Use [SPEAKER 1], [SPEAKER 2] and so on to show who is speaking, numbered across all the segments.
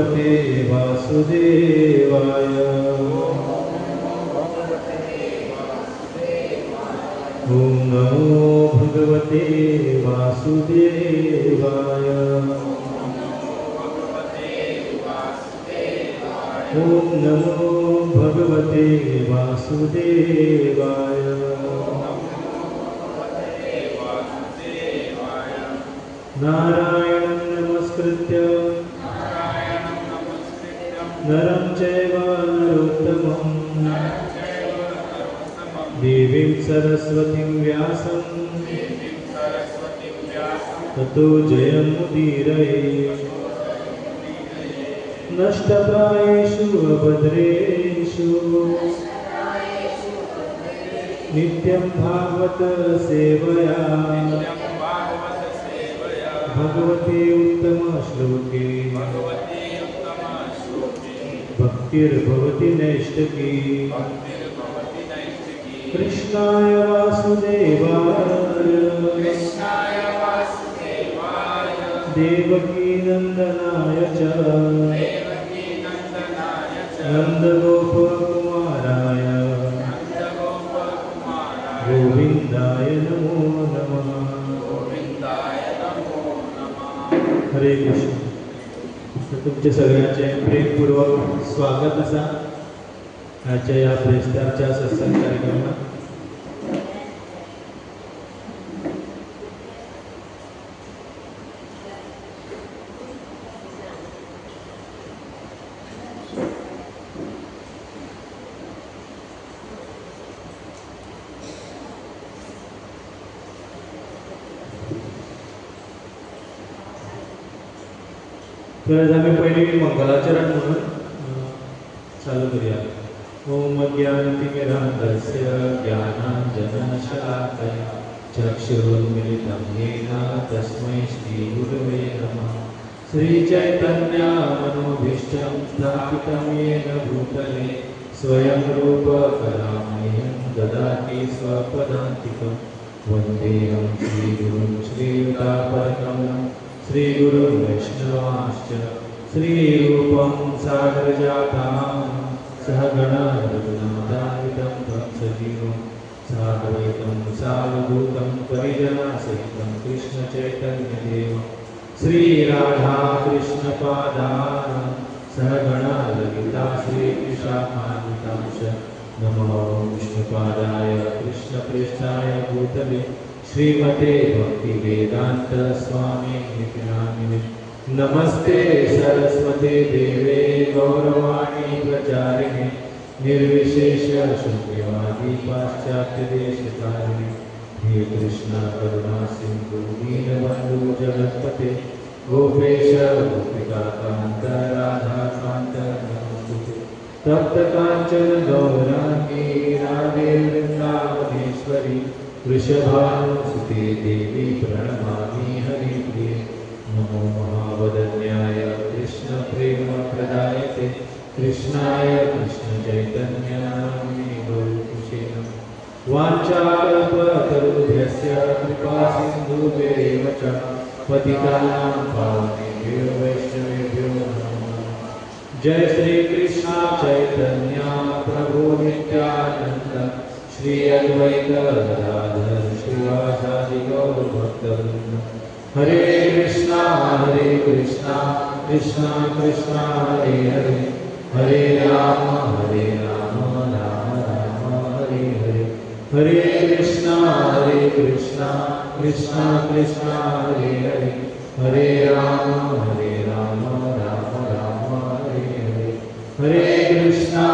[SPEAKER 1] भगवते वासुदेवाय। ओम नमो भगवते वासुदेवाय। ओम नमो भगवते वासुदेवाय। नारायणं नमस्कृत्य नरं चैव नरोत्तमं देवीं सरस्वतीं व्यासं ततो जयमुदीरये। नष्टप्रायेषु अभद्रेषु नित्यं भागवत सेवया भगवते उत्तम श्लोके भक्तिर्भवति नैष्ठिकी। कृष्णाय वासुदेवाय देवकी नंदनाय च नंदगोपकुमाराय गोविंदाय नमो नमः। हरे कृष्ण। तुमचे सगळ्यांचे प्रेमपूर्वक स्वागत असा आजच्या या प्रेस्टारच्या सत्संग कार्यक्रमात। तर आम्ही पहिली मंगलाचरण म्हणून चालू करूया। ओम ज्ञानतिमिरान्धस्य ज्ञानाञ्जनशलाकया चक्षुरुन्मिलितं येन तस्मै श्रीगुरवे नमः। श्रीचैतन्यमनोभीष्टं स्थापितं येन भूतले स्वयं रूप कदा मह्यं ददाति स्वपदान्तिकं। वन्देऽहं श्रीगुरुं श्रीयुतापरकमलं श्रीगुरुं वैष्णवांश्च श्रीरूपं सागरजातं सहगणा रघुनाथान्वितं तं सजीवं साद्वैतं सावधूतं परिजनसहितं कृष्णचैतन्यदेवं श्रीराधाकृष्णपादान् सहगणा ललिता श्रीकृष्णान्वितांश्च। नमो विष्णुपादाय कृष्णप्रेष्ठाय भूतले श्रीमते भक्तिवेदांत स्वामी नित्यामिने। नमस्ते सरस्वते देवे गौरवाणी प्रचारिणे निर्विशेष शून्यवादी पाश्चात्यदेशकारिणे। हे कृष्ण करुणा सिंधु दीनबंधु जगत्पते गोपेश गोपिकाकांत राधाकांत नमोस्तुते। तप्त कांचन गौरांगी राधे वृंदावनेश्वरी वृषभानुसुते देवी प्रणमामि हरिप्रिये। नमो महावदन्याय कृष्ण प्रेम प्रदायते कृष्णाय कृष्ण चैतन्य नामिने गौरकुशे नमः। वाञ्छाकल्पतरुभ्यस्य कृपा सिन्धुभ्येव च पतितानां पावनेभ्यो वैष्णवेभ्यो नमः। जय श्री कृष्ण चैतन्य प्रभु नित्यानंद श्री अद्वैत गदाधर श्रीवासादि गौर भक्तवृंद। हरे कृष्णा कृष्णा कृष्णा हरे हरे हरे राम राम राम हरे हरे। हरे कृष्णा कृष्णा कृष्णा हरे हरे हरे राम राम राम हरे हरे। हरे कृष्णा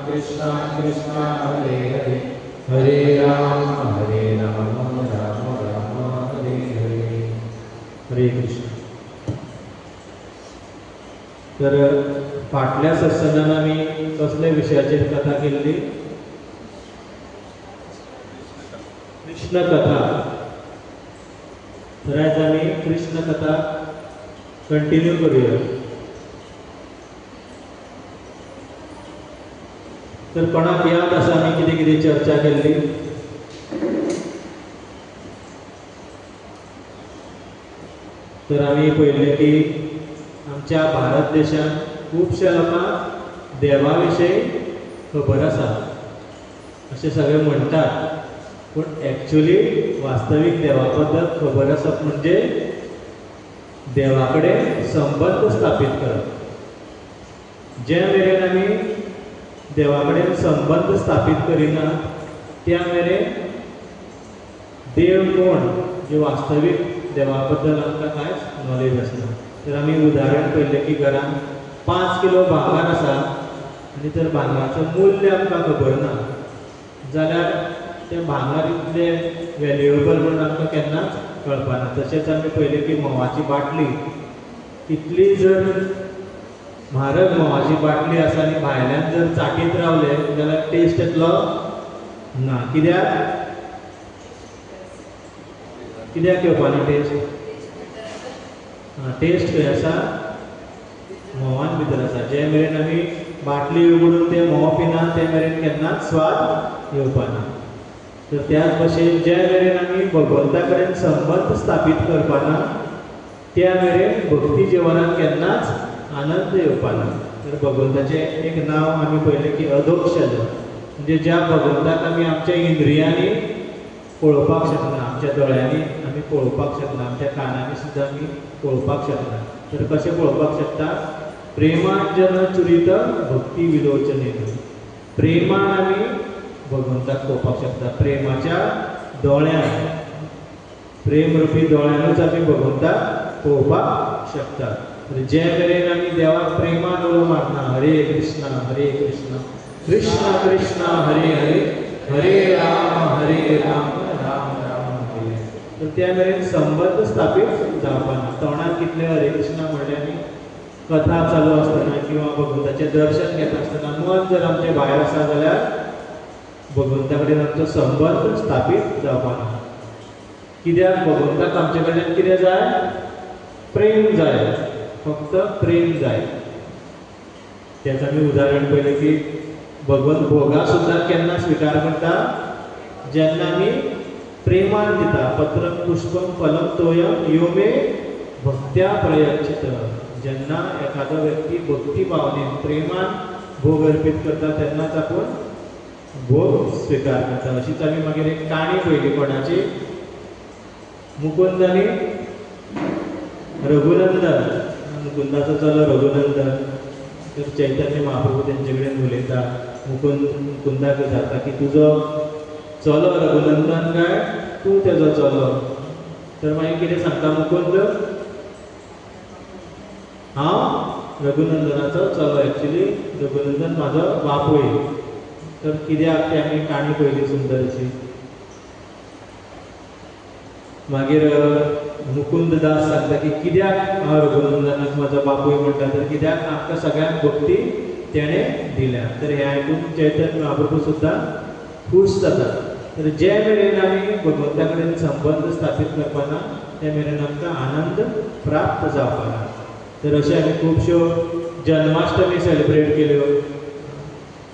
[SPEAKER 1] कृष्णा कृष्णा हरे हरे हरे राम राम राम हरे हरे। हरे कृष्ण। तर फाटल्या सत्संगात आम्ही कसल्या विषयाचेर कथा केल्ली? कृष्ण कथा। तर आज आम्ही कृष्ण कथा कंटिन्यू करूया। तर कोणाक याद आसा आमी कितें कितें चर्चा केल्ली? तर आम्ही पहिले की आमच्या भारत देशात खूबशा लोकांक देवा विशयी खबर आसा अशें सगळे म्हणटात, पूण एक्चुअली वास्तवीक देवा बद्दल खबर आसप म्हणजे देवा कडेन संबंध स्थापीत करप. जे मेरेन आमी देवा कडेन संबंध स्थापीत करिना त्या मेरेन देव कोण जे वास्तवीक देवा बद्दल आमकां कांयच नॉलेज आसना. तर आमी उदाहरण पयलें की घरान 5 किलो भांगर आसा आनी तर भांगराचें मूल्य आमकां खबर ना जाल्यार तें भांगर इतलें वेल्युएबल म्हणून आमकां केन्नाच कळपाना. तशेंच आमी पयलें की मोवाची बाटली इतली जर म्हारग मोवाची बाटली आसा आनी भायल्यान जर चाटीत रावले जाल्यार टेस्ट येतलो ना. कित्याक येवपाना टेस्ट? टेस्ट खंय आसा? मोवान भितर आसा. जे मेरेन आमी बाटली उगडून ते म्होंव पिना ते मेरेन केन्नाच स्वाद येवपाना. तर त्याच भशेन जे मेरेन आमी भगवंता कडेन संबंध स्थापीत करपाना त्या मेरेन भक्ती जिवनात केन्नाच आनंद येवपाना. तर भगवंताचें एक नांव आमी पयलें की अधोक्षज, म्हणजे ज्या भगवंताक आमी आमच्या इंद्रियांनी पळोवपाक शकना, आमच्या दोळ्यांनी आमी पळोवपाक शकना, आमच्या कानांनी सुद्दां आमी पळोवपाक शकना. तर कशें पळोवपाक शकता? प्रेमांजन चुरित भक्ती विलोचनेन. प्रेमान आमी भगवंताक पळोवपाक शकता. प्रेमाच्या दोळ्यान, प्रेम रुपी दोळ्यानूच आमी भगवंताक पळोवपाक शकता. जे मेरेन आमी देवाक प्रेमान उलो मारना हरे कृष्णा कृष्ण कृष्ण हरे हरे हरे राम राम राम हरे, तर त्या मेरेन संबंध स्थापीत जावपाना. तोंडार कितले हरे कृष्णा म्हणले आमी कथा चालू आसतना किंवा भगवंताचें दर्शन घेता आसतना मन जर आमचें भायर आसा जाल्यार भगवंता कडेन आमचो संबंध स्थापीत जावपाना. कित्याक भगवंताक आमचे कडेन कितें जाय? प्रेम जाय, फक्त प्रेम जाय. त्याचं आमी उदाहरण पयलें की भगवंत भोगा सुद्दां केन्ना स्विकार करता? जेन्ना आमी प्रेमान दिता. पत्रम पुष्पम फलम तोयम यो मे भक्त्या प्रयच्छित. जेन्ना एखादो व्यक्ती भक्ती भावनेन प्रेमान भोग अर्पीत करता तेन्नाच आपूण भोग स्विकार करता. अशीच आमी मागीर एक काणी पयली कोणाची? मुकुंद आनी रघुनंदन. मुकुंदाचो चलो रघुनंदन. तर चैतन्य महाप्रभू तेंचे कडेन उलयता. मुकुंदाक विचारता की तुजो चलो रघुनंदन काय तूं तेजो चलो? तर मागीर कितें सांगता मुकुंद? हांव रघुनंदनाचो चलो. एक्चुअली रघुनंदन म्हाजो बापूय. तर कित्याक ती आमी काणी पयली सुंदर अशी. मागीर मुकुंद दास सांगता की कित्याक हांव रघुनंदनाक म्हाजो बापूय म्हणटा? तर कित्याक आमकां सगळ्यांक भक्ती तेणें दिल्या. तर हें आयकून चैतन्य महाप्रभू सुद्दां खूश जाता. तर जे मेरेन आमी भगवंता कडेन संबंध स्थापीत करपाना ते मेरेन आमकां आनंद प्राप्त जावपाना. तर अशें आमी खुबश्यो जन्माष्टमी सेलिब्रेट केल्यो,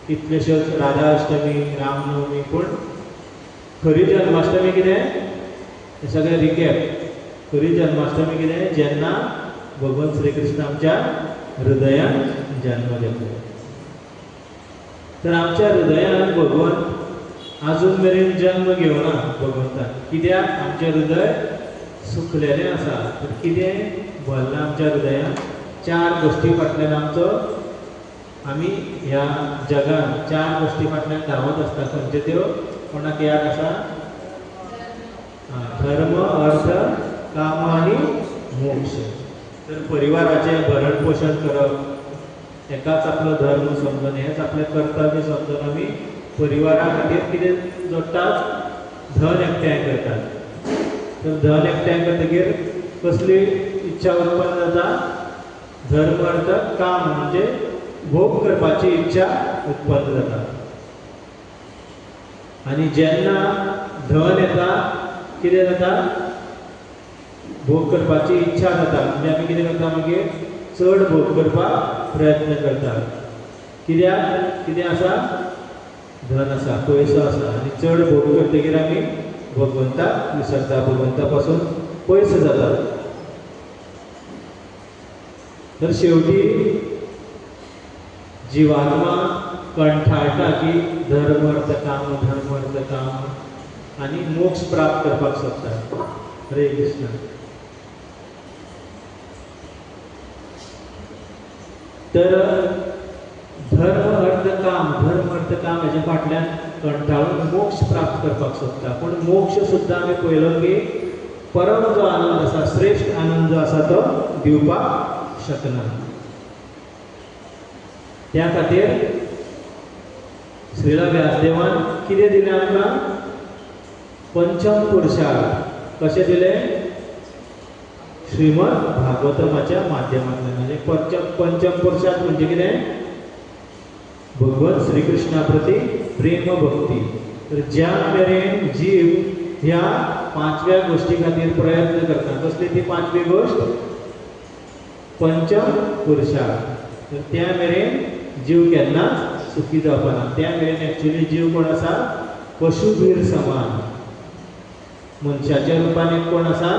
[SPEAKER 1] कितल्योश्योच राधा अष्टमी, रामनवमी. पूण खरी जन्माष्टमी कितें? हे सगळें रिकॅप. खरी जन्माष्टमी कितें? जेन्ना भगवंत श्री कृष्ण आमच्या हृदयान जन्म घेतलो. तर आमच्या हृदयान भगवंत आजून मेरेन जन्म घेवना भगवंतान. कित्याक? आमचें हृदय सुकलेलें आसा. तर कितें भरलां आमच्या हृदयान? 4 गोश्टी फाटल्यान आमी ह्या जगान 4 गोश्टी फाटल्यान धांवत आसता. खंयच्यो त्यो? कोणाक याद आसा? धर्म, अर्थ, काम आनी मोक्ष. तर परिवाराचें भरण पोशण करप, एकाच आपलो धर्म समजून हेच आपलें कर्तव्य समजून आमी परिवारा खातीर कितें जोडटात? धन एकठांय करतात. तर धन एकठांय करतकीर कसली इच्छा उत्पन्न जाता? धर्म, अर्थ, काम म्हणजे भोग करपाची इच्छा उत्पन्न जाता. आनी जेन्ना धन येता कितें जाता? भोग करपाची इच्छा जाता. म्हणजे आमी कितें करता? मागीर चड भोग करपाक प्रयत्न करता. कित्याक? कितें आसा? धन आसा, पयसो आसा. आनी चड भोग करतकीर आमी भगवंताक विसरता, भगवंता पासून पयस जाता. तर शेवटी जीवात्मा कंठाळटा की धर्म अर्थ काम आणि मोक्ष प्राप्त करपाक सोदता. हरे कृष्ण. तर धर्म अर्थ काम हेच्या फाटल्यान कंठाळून मोक्ष प्राप्त करपाक सोदता. पूण मोक्ष सुद्दां आमी पळयलो की परम जो आनंद आसा, श्रेष्ठ आनंद जो आसा तो दिवपाक शकना. त्या खातीर श्रीला व्यासदेवान कितें दिलें आमकां? पंचम पुरुषार्थ कशें दिलें? श्रीमद भागवतमाच्या माध्यमांतल्यान. म्हणजे पंचम पुरुषार्थ म्हणजे कितें? भगवत श्रीकृष्णा प्रती प्रेम भक्ती. तर ज्या मेरेन जीव ह्या पांचव्या गोष्टी खातीर प्रयत्न करता, कसली ती पांचवी गोष्ट? पंचम पुरुषार्थ. तर त्या मेरेन जीव केन्नाच सुखी जावपा ना. त्या मेरेन एक्चुअली जीव कोण आसा? पशुवीर समान. मनशाच्या रूपान एक कोण आसा?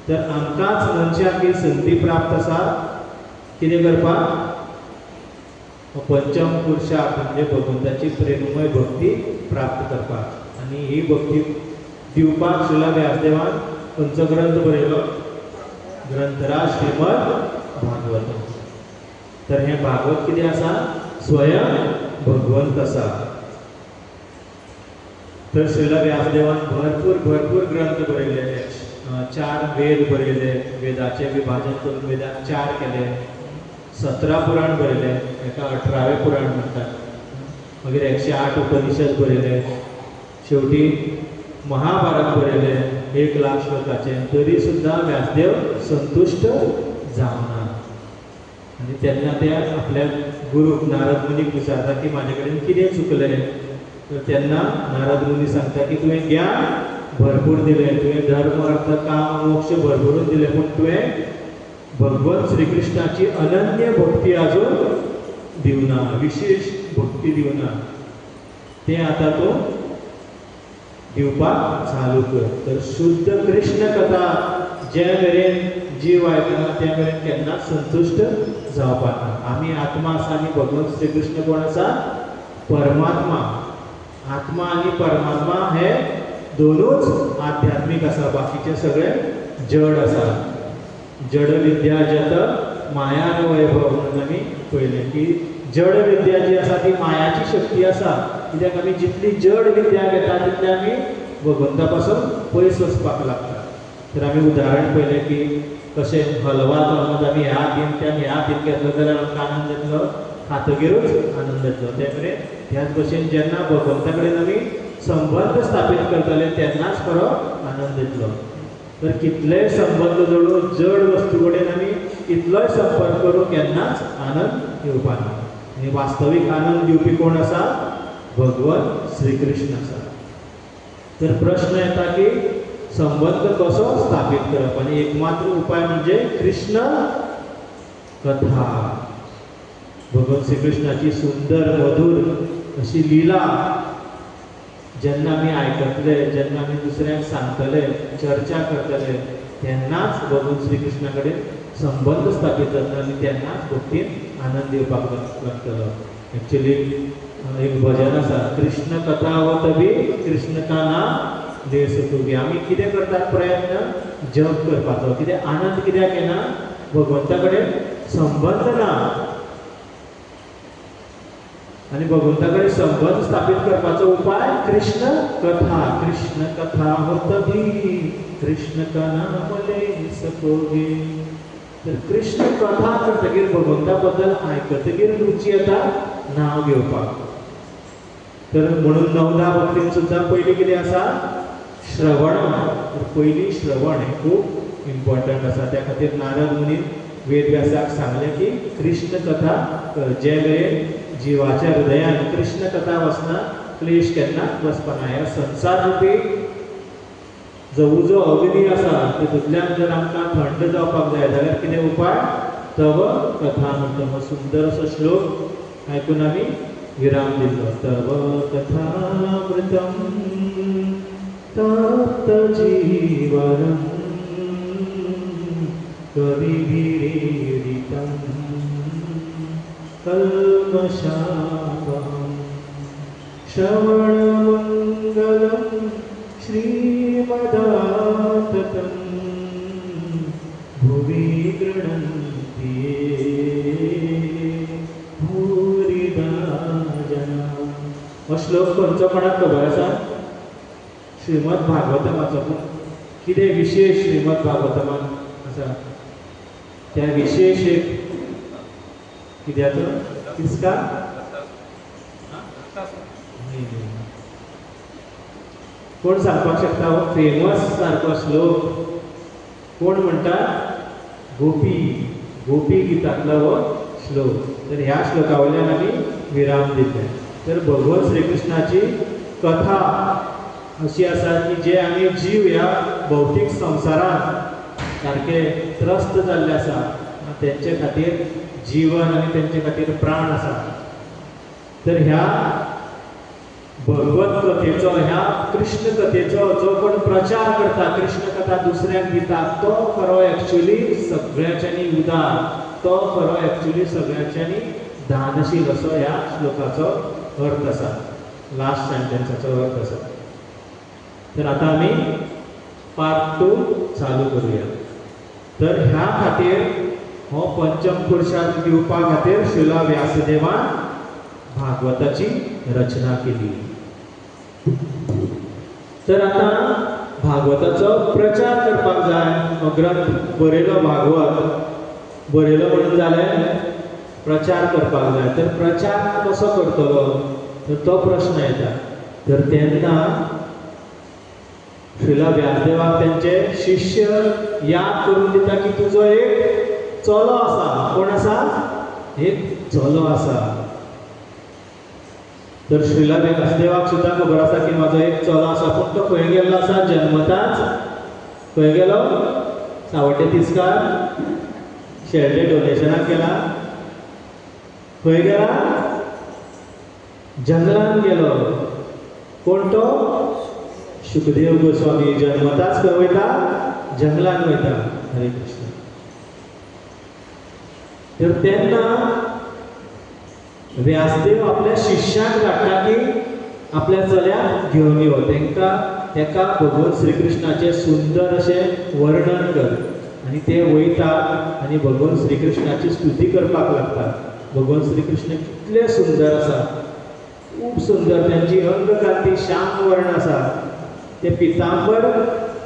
[SPEAKER 1] तर आमकांच मनशाक ही संधी प्राप्त आसा कितें करपाक? पंचम पुरुषार्थ म्हणजे भगवंताची प्रेममय भक्ती प्राप्त करपाक. आणि ही भक्ती दिवपाक श्रीला व्यासदेवान खंयचो ग्रंथ बरयलो? ग्रंथराज श्रीमद भागवत. तर हे भागवत कितें आसा? स्वयं भगवंत आसा. तर श्रीला व्यासदेवान भरपूर ग्रंथ बरयले. 4 वेद बरयले. वेदाचे विभाजन करून वेदांत 4 केले. 17 पुराण बरयले. एका 18वें पुराण म्हणटात. मागीर 108 उपनिषद बरयले. शेवटी महाभारत बरयले 1,00,000 श्लोकाचे. तरी सुद्धा व्यासदेव संतुष्ट जावना. आणि तेन्ना ते आपल्या गुरू नारद मुनीक विचारता की म्हाजे कडेन कितें चुकलें? तर तेन्ना नारद मुनी सांगता की तुवें ज्ञान भरपूर दिलें, तुवें धर्म अर्थ काम मोक्ष भरभरून दिलें, पूण तुवें भगवत श्रीकृष्णाची अनन्य भक्ती आजून दिवना, विशेष भक्ती दिवना. ते आतां तूं दिवपाक चालू कर. तर शुद्ध कृष्ण कथा जे मेरेन जीव आयकना त्या मेरेन केन्नाच संतुष्ट जावपाक ना. आमी आत्मा आसा आनी भगवत श्रीकृष्ण कोण आसा? परमात्मा. आत्मा आनी परमात्मा हे दोनूच आध्यात्मिक आसा. बाकीचे सगळे जड आसा. जड विद्या जत माया वैभव म्हणून आमी पळयलें की जड विद्या जी आसा ती मायाची शक्ती आसा. कित्याक आमी जितली जड विद्या घेता तितले आमी भगवंता पासून पयस वचपाक लागता. तर आमी उदाहरण पळयलें की कशें हलवा समज आमी ह्या हातीन त्या ह्या हातीन घेतलो जाल्यार आमकां आनंद येतलो, खातगीरूच आनंद येतलो. ते मेरेन ह्याच भशेन जेन्ना भगवंता कडेन आमी संबंध स्थापीत करतले तेन्नाच खरो आनंद येतलो. तर कितलेय संबंध जोडून जड वस्तू कडेन आमी कितलोय संपर्क करूं केन्नाच आनंद येवपा ना. आनी वास्तवीक आनंद दिवपी कोण आसा? भगवत श्रीकृष्ण आसा. तर प्रश्न येता की संबंध कसो स्थापीत करप? आनी एकमात्र उपाय म्हणजे कृष्ण कथा. भगवत श्रीकृष्णाची सुंदर मधुर अशी लीला जेन्ना आमी आयकतले, जेन्ना आमी दुसऱ्यांक सांगतले, चर्चा करतले, तेन्नाच भगवत श्रीकृष्णा कडेन संबंध स्थापीत जातलो आनी तेन्नाच भक्तीन आनंद येवपाक लागतलो. एक्चुअली एक भजन आसा, कृष्ण कथा होत भी कृष्ण का नाम दे सुखी. आमी कितें करतात? प्रयत्न जप करपाचो. कितें आनंद कित्याक येना? भगवंता कडेन संबंध ना. आणि भगवंता कडेन संबंध स्थापीत करपाचो उपाय कृष्ण कथा. कृष्ण कथा होत भी कृष्ण का नाम ले सकोगे. तर कृष्ण कथा करतकीर भगवंता बद्दल आयकतकीर रुची येता नांव घेवपाक. तर म्हणून 9दा भक्तीन सुद्दां पयलीं कितें आसा? श्रवण. तर पयलीं श्रवण हें खूब इम्पॉर्टंट आसा. त्या खातीर नारद मुनीन वेदव्यासाक सांगलें की कृष्ण कथा कर. जे मेरेन जिवाच्या हृदयान कृष्ण कथा वचना क्लेश केन्नाच वचपाना. ह्या संसार रुपी जो उजो अग्नी आसा तितूंतल्यान जर आमकां थंड जावपाक जाय जाल्यार कितें उपाय? तव कथा म्हणटा हो सुंदर असो श्लोक आयकून आमी विराम दिल्लो. तव कथामृतं तप्त जीवनम् कविभिरीडितं कल्मषापहं श्रवणमङ्गलं श्रीमदाततं भुवि गृह्णन्ति ये भूरिदा जना। हो श्लोक खंयचो कोणाक खबर आसा? श्रीमद भागवतमाचो। पूण कितें विशेष श्रीमद भागवतमान आसा? त्या विशेष एक कित्याचो किसका कोण सांगपाक शकता? हो फेमस सारको श्लोक कोण म्हणटा? गोपी गीतांतलो हो श्लोक। तर ह्या श्लोका वयल्यान आमी विराम दितले। तर भगवान श्रीकृष्णाची कथा अशी आसा की जे आमी जीव ह्या भौतीक संवसारांत सारके त्रस्त जाल्ले आसा, तेंचे खातीर जीवन आनी तेंचे खातीर प्राण आसा। तर ह्या भगवत कथेचो, ह्या कृष्ण कथेचो जो कोण प्रचार करता, कृष्ण कथा दुसऱ्यांक दिता, तो खरो एक्चुअली सगळ्यांच्यांनी उदार, तो खरो एक्चुअली सगळ्यांच्यांनी दानशील असो ह्या श्लोकाचो अर्थ आसा, लास्ट सेंटेन्साचो अर्थ आसा। तर आता आमी पार्ट 2 चालू करूया। तर ह्या खातीर हो पंचम पुरुषार्थ दिवपा खातीर श्रीला व्यासदेवान भागवताची रचना केली। तर आता भागवताचो प्रचार करपाक जाय। हो ग्रंथ बरयलो, भागवत बरयलो म्हणून जालें, प्रचार करपाक जाय। तर प्रचार कसो करतलो? तर तो प्रश्न येता। तर तेन्ना श्रीला व्यासदेवाक तेंचे शिष्य याद करून दिता की तुजो एक चलो आसा। कोण आसा? एक चलो आसा। तर श्रीला व्यासदेवाक सुद्दां खबर आसा की म्हाजो एक चलो आसा, पूण तो खंय गेल्लो आसा? जन्मताच खंय गेलो? सावड्डे तिस्कार शेळटे डोनेशनाक गेला। खंय गेला? जंगलांत गेलो। कोण तो? शुकदेव गोस्वामी। जन्मताच खंय वयता? जंगलांत वयता। हरे कृष्ण। तर तेन्ना व्यासदेव आपल्या शिष्यांक धाडटा की आपल्या चल्याक घेवन यो, तेका भगवान श्रीकृष्णाचे सुंदर अशें वर्णन कर। आनी ते वयता आनी भगवान श्रीकृष्णाची स्तुती करपाक लागतात। भगवान श्रीकृष्ण कितले सुंदर आसा, खूब सुंदर। त्यांची अंगकांती श्याम वर्ण आसा। ते पितांबर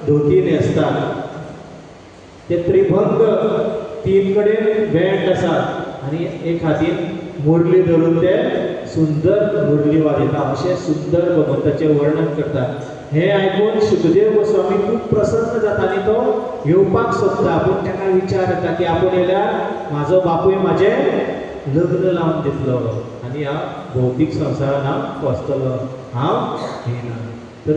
[SPEAKER 1] धोती न्हेसतात। ते त्रिभंग 3 कडेन वेंट आसात आनी एक हातीन मुरली धरून ते सुंदर मुरली वाजयता। अशें सुंदर भगवंताचें वर्णन करतात। हे आयकून शुकदेव गोस्वामी खूब प्रसन्न जाता आनी तो येवपाक सोदता, पूण ताका विचार येता की आपूण येयल्यार म्हाजो बापूय म्हाजें लग्न लावन दितलो आनी हांव भौतीक संवसारान हांव फसतलो, हांव येयना। तर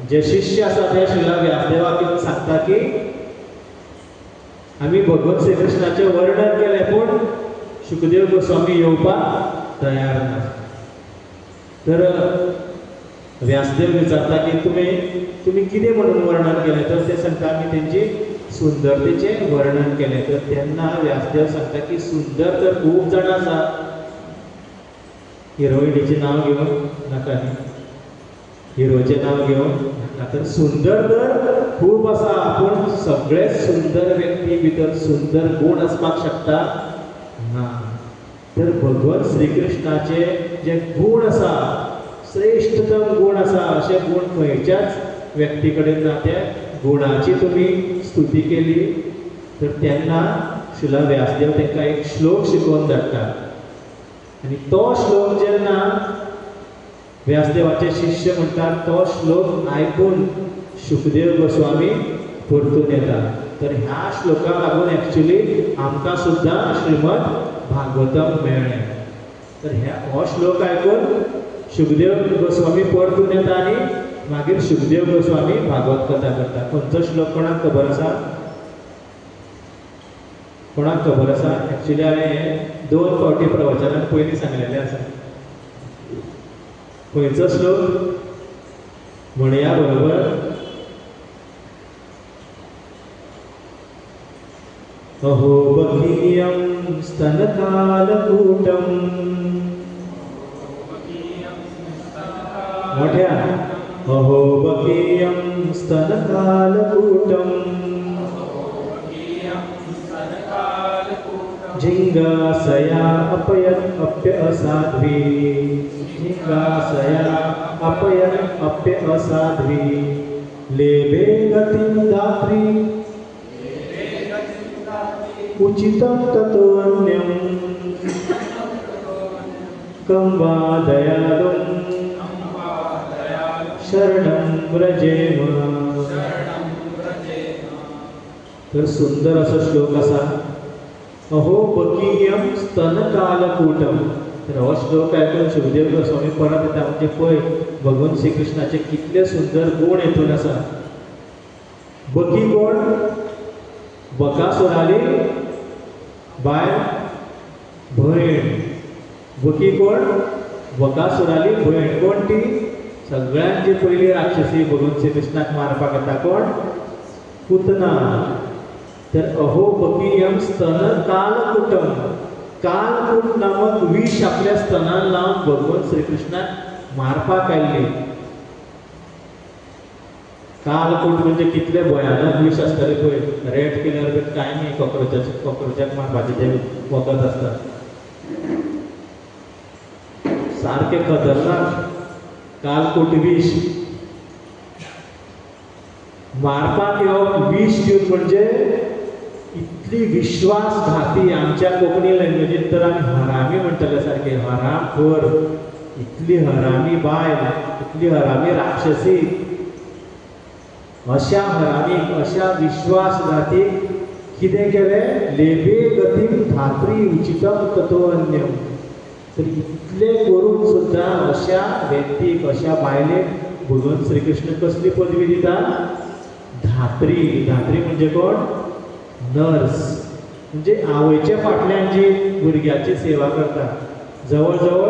[SPEAKER 1] जे शिष्य आसा ते श्रीला व्यासदेवाक येवन सांगता की आमी भगवान श्रीकृष्णाचें वर्णन केलें, पूण शुकदेव गोस्वामी येवपाक तयार ना। तर व्यासदेव विचारता की तुमी कितें म्हणून वर्णन केलें? तर ते सांगता आमी तेंची सुंदरतेचें वर्णन केलें। तर तेन्ना व्यासदेव सांगता की सुंदर तर खूब जाणां आसा, हिरोइनीचें नांव घेवन नाका न्ही, हिरोचें नांव घेवन नाका। तर सुंदर तर खूब आसा, पूण सगळे सुंदर व्यक्ती भितर सुंदर गूण आसपाक शकता ना। तर भगवान श्रीकृष्णाचे जे गूण आसा, श्रेष्ठतम गूण आसा, अशे गूण खंयच्याच व्यक्ती कडेन ना। त्या गुणाची तुमी स्तुती केली। तर तेन्ना श्रीला व्यासदेव तांकां एक श्लोक शिकोवन धाडटा आनी तो श्लोक जेन्ना व्यासदेवाचे शिष्य म्हणटात, तो श्लोक आयकून शुकदेव गोस्वामी परतून येता। तर ह्या श्लोकाक लागून एक्चुअली आमकां सुद्दां श्रीमद भागवतम मेळ्ळें। तर हो श्लोक आयकून शुकदेव गोस्वामी परतून येता आनी मागीर शुकदेव गोस्वामी भागवत कथा करता। खंयचो श्लोक कोणाक खबर आसा? कोणाक खबर आसा? एक्चुअली हांवें 2 फावटी प्रवचनाक पयलीं सांगलेलें आसा। खंयचो श्लोक म्हणया बरोबर? अहो बकीयं स्तनकालकूटम् मोठ्या अहो बकीयं स्तनकालकूटम् जिंगासया अपयन् अप्य असाध्वी जिंगासया अपयन् अप्य असाध्वी लेभे गतिं दात्री उचितं ततोऽन्यं कं वा दयालुं शरणं व्रजेम। तर सुंदर असा श्लोक असा अहो बकीयं स्तनकालकूटम। तर हो श्लोक ऐकून शुभदेव गोस्वामी परत येता म्हणजे पळय भगवान श्री कृष्णाचे कितले सुंदर गुण हेतून आसा। बकी कोण बकासुराली बाय भयण बकी कोण बकासुराली भयण कोण ती सगळ्यांची पहिली राक्षसी भगवान श्री कृष्णाक मारपाक येता कोण पुतना। तर अहो बकीयं स्तन कालकूटम कालकूट नामक विष आपल्या स्तनान लावून भगवान श्रीकृष्णाक मारपाक आयल्ली। कालकूट म्हणजे कितले भयानक विष असतले पळय रेड किलर बी काय नाही कॉक्रोचाक मारपाचे ते वखद असतात सारखे खतरनाक कालकूट विष मारपाक येवप विष दिवन म्हणजे इतली विश्वासघाती आमच्या कोंकणी लँग्वेजीत तर आमी हरामी म्हणटले सारखे हरामखोर इतली हरामी बायल इतली हरामी राक्षसी अशा हरामीक अशा विश्वासघातीक कितें केलें लेभे गतीं धात्री उचितं ततोऽन्यं। तर इतले करून सुद्धा अशा व्यक्तीक अशा बायलेक भगवान श्रीकृष्ण कसली पदवी दिता धात्री। धात्री म्हणजे कोण नर्स म्हणजे आवयच्या फाटल्यान जी भुरग्याची सेवा करता। जवळ जवळ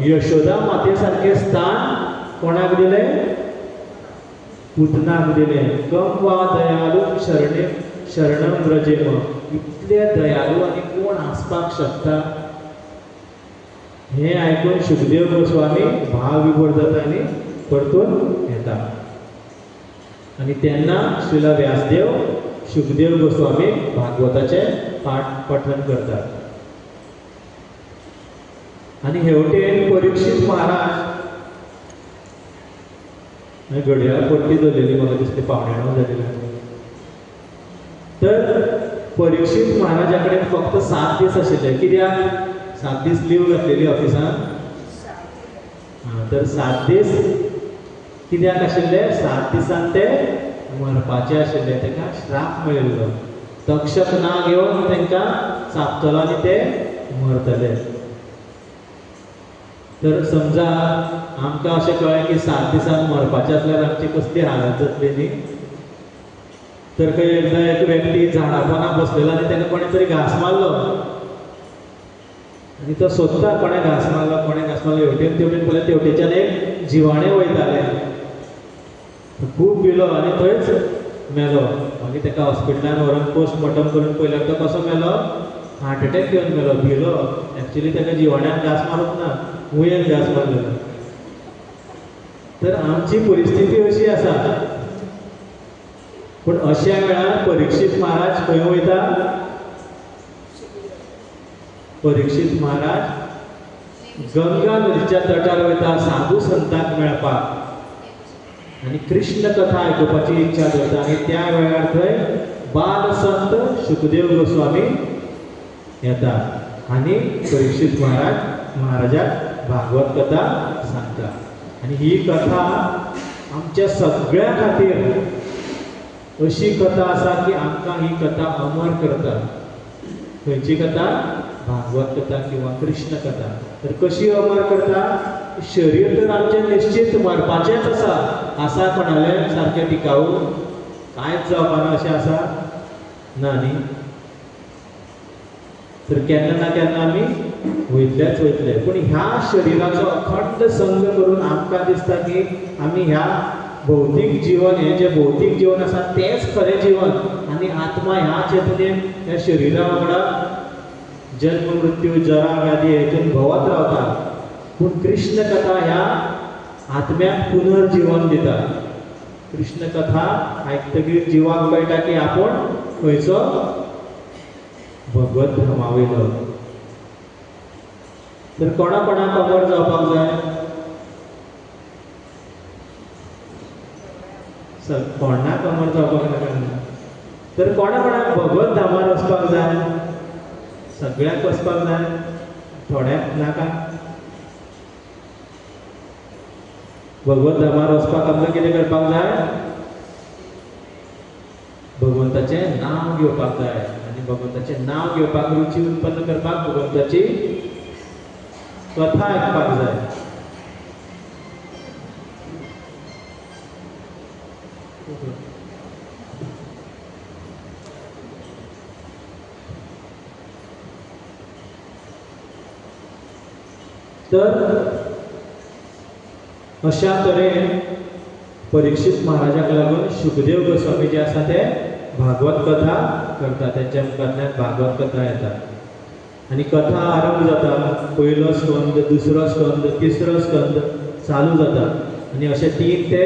[SPEAKER 1] यशोदा माते सारखे स्थान कोणाक दिले पुतनाक दिले। कम वा दयालु शरणं व्रजेम इतले दयालू आनी कोण आसपाक शकता हे ऐकून शुभदेव गोस्वामी भाव विभोर जाता आनी परतून येता आणि तेन्ना श्रीला व्यासदेव शुभदेव गोस्वामी भागवताचे पठण करतात। आणि हेवटेन परीक्षित महाराज घडयाळ पट्टी दवरलेली म्हाका दिसली पावण्याणो जालेली। तर परीक्षित महाराजा कडेन फक्त 7 दीस आशिल्ले कित्याक 7 दीस लीव घातलेली ऑफिसान। तर 7 दीस कित्याक आशिल्ले 7 दिसान ते मरपाचे आशिल्ले ताका श्राप मेळिल्लो तक्षक नाग येवन तांकां चापतलो आनी ते मरतले। तर समजा आमकां अशें कळ्ळें की 7 दिसान मरपाचे आसल्यार आमची कसली हालत जातली न्ही। तर खंय एकदां एक व्यक्ती झाडा पोंदा बसलेलो आनी ताका कोणें तरी घास मारलो आनी तो सोदता कोणें घास मारलो हेवटेन तेवटेन पळयलें तेवटेच्यान एक जिवाणें वयतालें खूब भिलो आनी थंयच मेलो। मागीर ताका हॉस्पिटलान व्हरून पोस्टमॉर्टम करून पळयल्यार तो कसो मेलो हार्ट अटॅक येवन मेलो भिलो एक्चुअली ताका जिवाण्यान घास मारूंक ना उयेन घास मारलेलो। तर आमची परिस्थिती अशी आसा पूण अशा वेळार परीक्षित महाराज खंय वयता परीक्षित महाराज गंगा नदीच्या तटार वयता साधू संतांक मेळपाक आणि कृष्ण कथा आयकुपाची इच्छा करता। आणि त्या वेळार थंय बाल संत शुकदेव गोस्वामी येता आणि परीक्षित महाराजाक भागवत कथा सांगता। आणि ही कथा आमच्या सगळ्या खातीर अशी कथा आसा की आमकां ही कथा अमर करता। खंयची कथा भागवत कथा किंवा कृष्ण कथा। तर कशी अमर करता शरीर तर आमचें निश्चित मरपाचेंच आसा कोणाले सारकें टिकाऊ कांयच जावपाना अशें आसा ना न्ही। तर केन्ना ना केन्ना आमी वयतले पूण ह्या शरिराचो अखंड संग करून आमकां दिसता की आमी ह्या भौतीक जीवन हे जे भौतीक जीवन आसा तेच खरें जीवन आनी आत्मा ह्या चेतनेन ह्या शरिरा वांगडा जन्म मृत्यू जरा व्याधी हेतून भोंवत रावता पूण कृष्ण कथा ह्या आत्म्याक पुनर्जीवन दिता कृष्ण कथा आयकतकीर जिवाक कळटा की आपूण खंयचो भगवत धामा वयलो तर कोणा कोणाक अमर जावपाक जाय कोणाक अमर जावपाक नाका तर कोणा कोणाक भगवत धामार वचपाक जाय सगळ्यांक वचपाक जाय थोड्यांक नाका भगवत धामार वचपाक आमकां कितें करपाक जाय भगवंताचें नांव घेवपाक जाय आनी भगवंताचें नांव घेवपाक रुची उत्पन्न करपाक भगवंताची कथा आयकपाक जाय तर अशा तरेन परीक्षित महाराजाक लागून शुकदेव गोस्वामी जे आसा ते भागवत कथा करता तेंच्या मुखांतल्यान भागवत कथा येता आनी कथा आरंभ जाता पयलो स्कंद दुसरो स्कंद तिसरो स्कंद चालू जाता आनी अशे 3 ते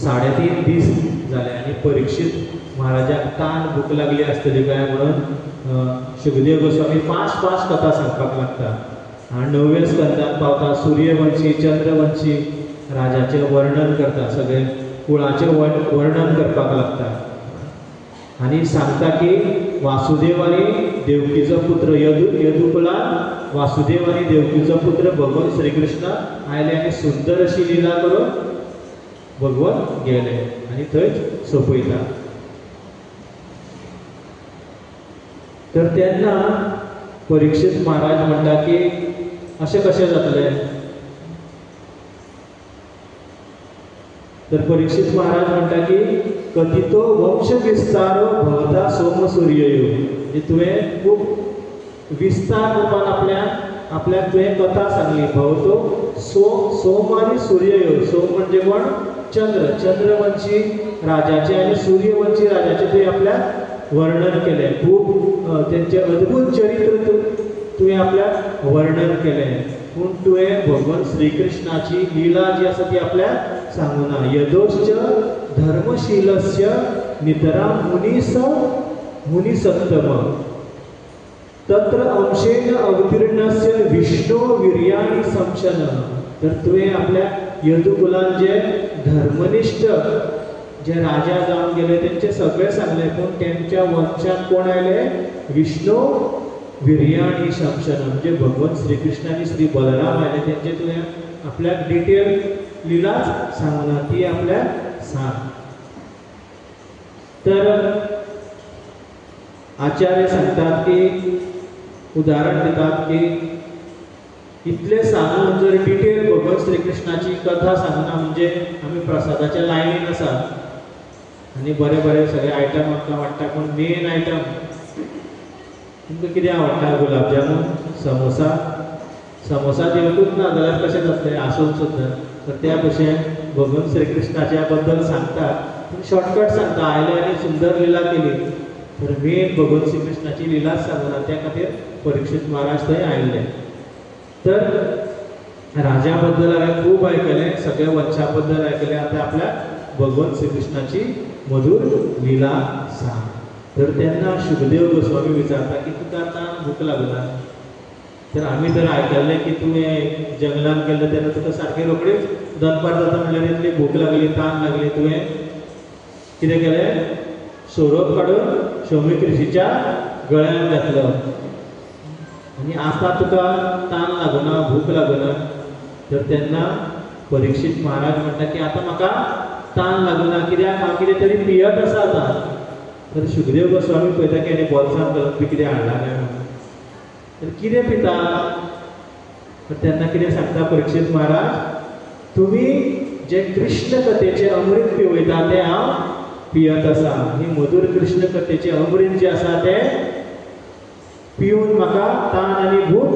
[SPEAKER 1] 3.5 दीस जाले आनी परीक्षित महाराजाक तान भूक लागली आसतली काय म्हणून शुकदेव गोस्वामी फास्ट कथा सांगपाक लागता आनी 9व्या स्कंदात पावता सूर्यवंशी चंद्रवंशी राजाचे वर्णन करता सगळे कुळाचे वर्णन करपाक लागता आनी सांगता की वासुदेव आनी देवकीचो पुत्र यदुकुलान वासुदेव आनी देवकीचो पुत्र भगवान श्री कृष्ण आयले आनी सुंदर अशी लीला करून भगवान गेले आनी थंयच सोंपयता तर तेन्ना परीक्षित महाराज म्हणटा की अशें कशें जातलें तर परीक्षित महाराज म्हणटा की कथितो वंश विस्तारो भवता सोम सूर्ययो म्हणजे तुवें खूब विस्तार रूपान आपल्याक तुवें कथा सांगली भवतो सोम आनी सूर्ययो सोम म्हणजे कोण चंद्रवंशी राजाचे आनी सूर्यवंशी राजाचे तुवें आपल्याक वर्णन केलें खूब तेंचें अद्भुत चरित्र तुवें आपल्याक वर्णन केलें पूण तुवें भगवान श्री कृष्णाची लीला जी आसा ती आपल्याक सांगूना यदोश्च धर्मशीलस्य नितरा मुनिसत्तम तत्र अंशेन अवतीर्णस्य विष्णु वीर्याणि संशन तर तुवें आपल्या यदुकुलान जे धर्मनिष्ठ जे राजा जावन गेले तेंचे सगळे सांगले पूण तेंच्या वंशात कोण आयले विष्णू वीर्याणि शंशन म्हणजे भगवान श्री कृष्ण आनी श्री बलराम आयले तेंचे तुवें आपल्याक डिटेल लीलाच सांगना ती आपल्याक सांग तर आचार्य सांगतात की उदाहरण दितात की इतले सांगून जर डिटेल भगवान श्री कृष्णाची कथा सांगना म्हणजे आमी प्रसादाच्या लायनीन आसा आनी बरे बरे सगळे आयटम आमकां वाडटा पूण मेन आयटम तुमकां कितें आवडटा गुलाब जामून समोसा दिवंकूच ना जाल्यार कशें जातलें आसून सुद्दां तर त्या भशेन भगवान श्री कृष्णाच्या बद्दल सांगता पूण शॉर्टकट सांगता आयले आनी सुंदर लीला केली तर मेन भगवान श्री कृष्णाची लीलाच सांगना त्या खातीर परीक्षित महाराज थंय आयिल्ले तर राजा बद्दल हांवें खूब आयकलें सगळ्या वंशा बद्दल आयकलें आतां आपल्याक भगवान श्री कृष्णाची मधुर लीला सांग तर तेन्ना शुकदेव गोस्वामी विचारता की तुका आतां भूक लागना तर आमी जर आयकल्लें की तुवें जंगलान गेल्ले तेन्ना तुका सारकी रोखडीच दनपार जाता म्हणल्यार इतली भूक लागली तान लागली तुवें कितें केलें सोरोप काडून शौमिक ऋषीच्या गळ्यांत घातलो आनी आतां तुका तान लागना भूक लागना तर तेन्ना परीक्षित महाराज म्हणटा की आतां म्हाका तान लागना कित्याक हांव कितें तरी पियत आसा आतां तर शुकदेव गोस्वामी पळयता की आनी बोल्सांत घालून बी कितें हाडला काय म्हणून तर कितें पिता तर तेन्ना कितें सांगता परीक्षित महाराज तुमी जे कृष्ण कथेचें अमृत पिवयता तें हांव पियत आसा ही मधुर कृष्ण कथेचें अमृत जें आसा तें पिवन म्हाका तान आनी भूक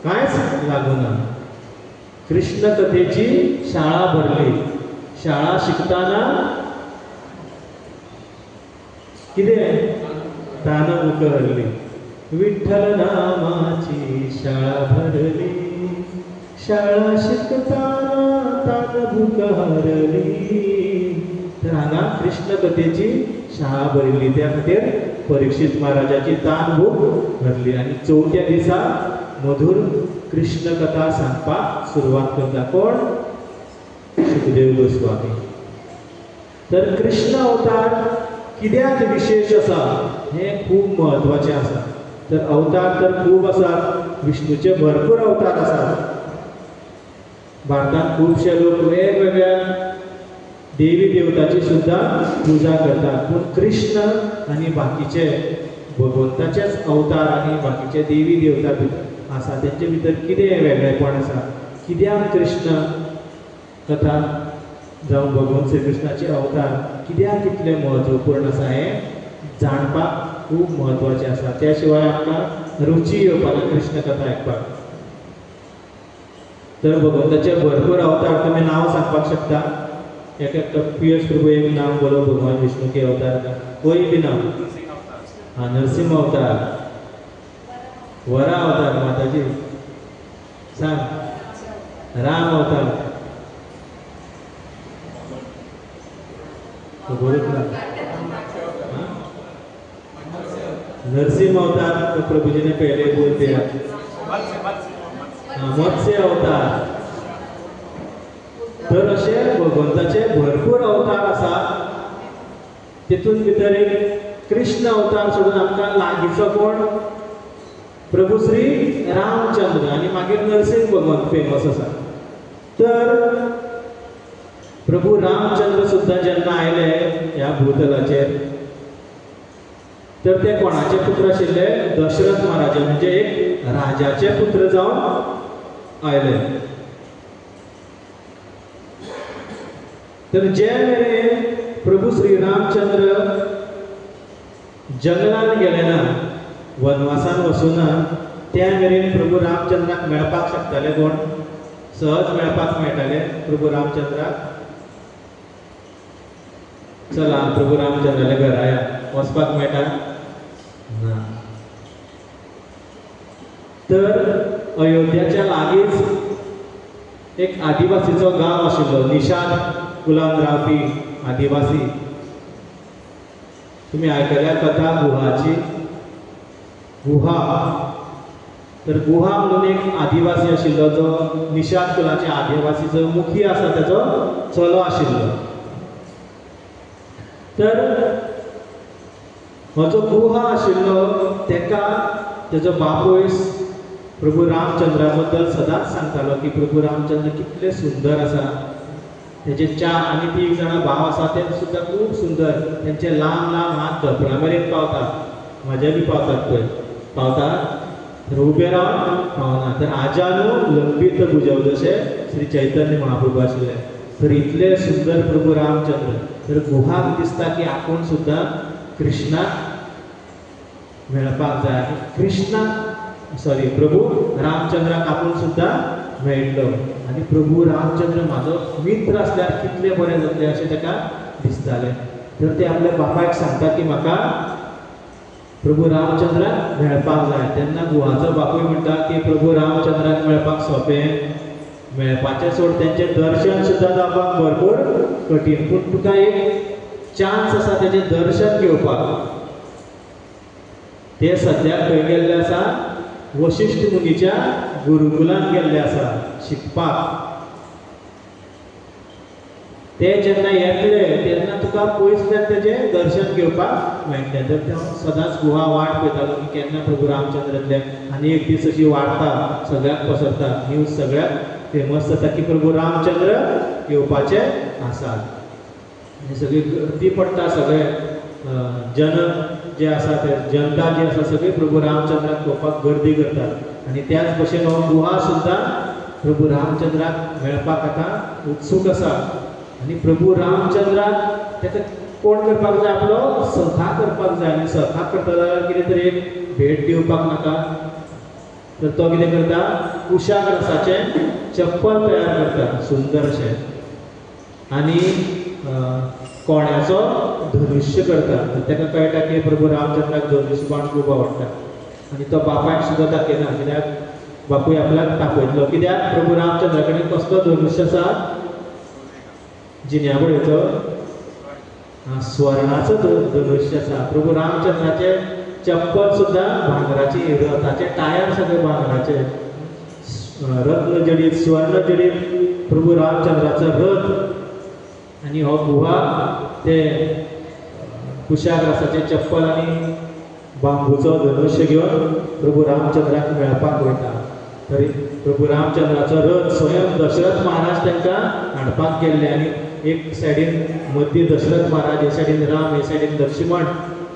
[SPEAKER 1] कांयच लागना कृष्ण कथेची शाळा भरली शाळा शिकताना कितें तान मुखरली, विठ्ठल नामाची शाळा भरली, शाळा शिकताना तान भूक हरली. तर हांगा कृष्ण कथेची शाळा भरिल्ली, त्या खातीर परीक्षित महाराजाची तान भूक भरली. आणि चवथ्या दिसा मधुर कृष्ण कथा सांगपाक सुरवात करता. कोण? सुखदेव गोस्वामी. तर कृष्ण अवतार कित्याक विशेष आसा हे खूब महत्वाचे आसा. तर अवतार तर खूब आसात, विष्णूचे भरपूर अवतार आसात. भारतांत खुबशे लोक वेगवेगळ्या देवी देवताची सुद्धा पूजा करतात. पूण कृष्ण आणि बाकीचे भगवंताचेच अवतार आणि बाकीचे देवी देवता भितर आसा, तेंचे भितर कितें वेगळेपण आसा, कित्याक कृष्ण कथा जावं भगवंत श्री कृष्णाचे अवतार कित्याक इतले म्हत्वपूर्ण आसा हें जाणपाक खूब म्हत्वाचें आसा. त्या शिवाय आमकां रुची येवपाना कृष्ण कथा आयकपाक. तर भगवंताचे भरपूर अवतार तुमी नांव सांगपाक शकता. एक पियस प्रभु एक नाम बोलो भगवान विष्णु के अवतार का, कोई भी नाम. हाँ, नरसिंह अवतार, वरा अवतार, माताजी सांग. राम अवतार, तो बोलत ना. नरसिंह अवतार तो प्रभु जी ने पहले बोल दिया. मत्स्य अवतार. तर असे भगवंताचे भरपूर अवतार आसा. तितून भितर एक कृष्ण अवतार सोडून आमकां लागींचो कोण? प्रभू श्री रामचंद्र. आणि मागीर नरसिंह भगवंत फेमस आसा. तर प्रभू रामचंद्र सुद्धा जेन्ना आयले ह्या भूतलाचेर, तर ते कोणाचे पुत्र आशिल्ले? दशरथ महाराज, म्हणजे एक राजाचे पुत्र जावन आयले. तर जे मेरेन प्रभू श्री रामचंद्र जंगलान गेले ना, वनवासान वचूना, त्या मेरेन प्रभू रामचंद्राक मेळपाक शकताले कोण? सहज मेळपाक मेळटाले प्रभू रामचंद्राक. चला प्रभू रामचंद्राले घरा या, वचपाक मेळटा ना. तर अयोध्याच्या लागींच एक आदिवासीचो गांव आशिल्लो, निषाद कुलान रावपी आदिवासी. तुम्ही आयकल्या कथा गुहाची? गुहा. तर गुहा म्हणून एक आदिवासी आशिल्लो, जो निषाद कुलाच्या आदिवासीचो मुखी आसा ताचो चलो आशिल्लो. तर हो जो गुहा आशिल्लो तेका तेजो बापूय प्रभू रामचंद्रा बद्दल सदांच सांगतालो की प्रभू रामचंद्र कितले सुंदर आसा. तेजे चार आणि 3 जाणां भाव आसा ते सुद्धा खूब सुंदर. तेंचे लांब लांब हात धपळा मेरेन पावता, म्हाजे बी पावतात पळय, पावता. तर उबे रावन पावना. तर आजानू लंबीत भुजव जशे श्री चैतन्य महाप्रभू आशिल्ले. तर इतले सुंदर प्रभू रामचंद्र. तर गुहाक दिसता की आपूण सुद्धा कृष्णाक मेळपाक जाय. प्रभू रामचंद्राक आपूण सुद्धा मेळटलो. आणि प्रभू रामचंद्र म्हाजो मित्र आसल्यार कितले बरें जातलें अशें ताका दिसतालें. तर ते आपल्या बापायक सांगता की म्हाका प्रभू रामचंद्राक मेळपाक जाय. तेन्ना गुहाचो बापूय म्हणटा की प्रभू रामचंद्राक मेळपाक सोंपें, मेळपाचें सोड, तेंचें दर्शन सुद्दां जावपाक भरपूर कठीण. पूण तुका एक चान्स आसा तेजें दर्शन घेवपाक. ते सद्याक खंय गेल्ले आसा? वशिष्ठ मुनीच्या गुरुकुलान गेल्ले आसा शिकपाक. ते जेन्ना येतले तेन्ना तुका पयसल्यान तेजें दर्शन घेवपाक मेळटलें. तर ते सदांच गुहा वाट पळयतालो की केन्ना प्रभू रामचंद्र येतले. आनी एक दीस अशी वाडटा, सगळ्याक पसरता, न्यूज सगळ्याक फेमस जाता की प्रभू रामचंद्र येवपाचे आसात. आनी सगळी गर्दी पडटा, सगळे जन जे आसा ते जनता जी आसा सगळी प्रभू रामचंद्राक पळोवपाक गर्दी करतात. आनी त्याच भशेन हो गुहा सुद्दां प्रभू रामचंद्राक मेळपाक आतां उत्सूक आसा. आनी प्रभू रामचंद्राक ताका कोण करपाक जाय? आपलो सखा करपाक जाय. आनी सखा करता जाल्यार कितें तरी एक भेट दिवपाक नाका. तर तो कितें करता? कुशाग्रसाचें चप्पल तयार करता सुंदर अशें. आनी कोण्याचो धनुष्य करता. ताका कळटा की प्रभू रामचंद्राक धनुश्य बाण खूब आवडटा आनी तो बापायक सुद्दां दाखयना, कित्याक बापूय आपल्याक तापयतलो. कित्याक प्रभू रामचंद्रा कडेन कसलो धनुश्य आसा? जिन्याबळेचो स्वर्णाचो धनुश्य आसा. प्रभू रामचंद्राचे चप्पल सुद्दां भांगराची, रथाचे टायर सगळे भांगराचे, रत्न जडीत स्वर्ण जडीत प्रभू रामचंद्राचो रथ. आनी हो गुहा ते कुशाग्रासाचे चप्पल आनी बांबूचो धनुश्य घेवन प्रभू रामचंद्राक मेळपाक वयता. तरी प्रभू रामचंद्राचो रथ स्वयं दशरथ महाराज तांकां हाडपाक गेल्ले. आनी एक सायडीन मध्य दशरथ महाराज, एक सायडीन राम, एक सायडीन लक्ष्मण,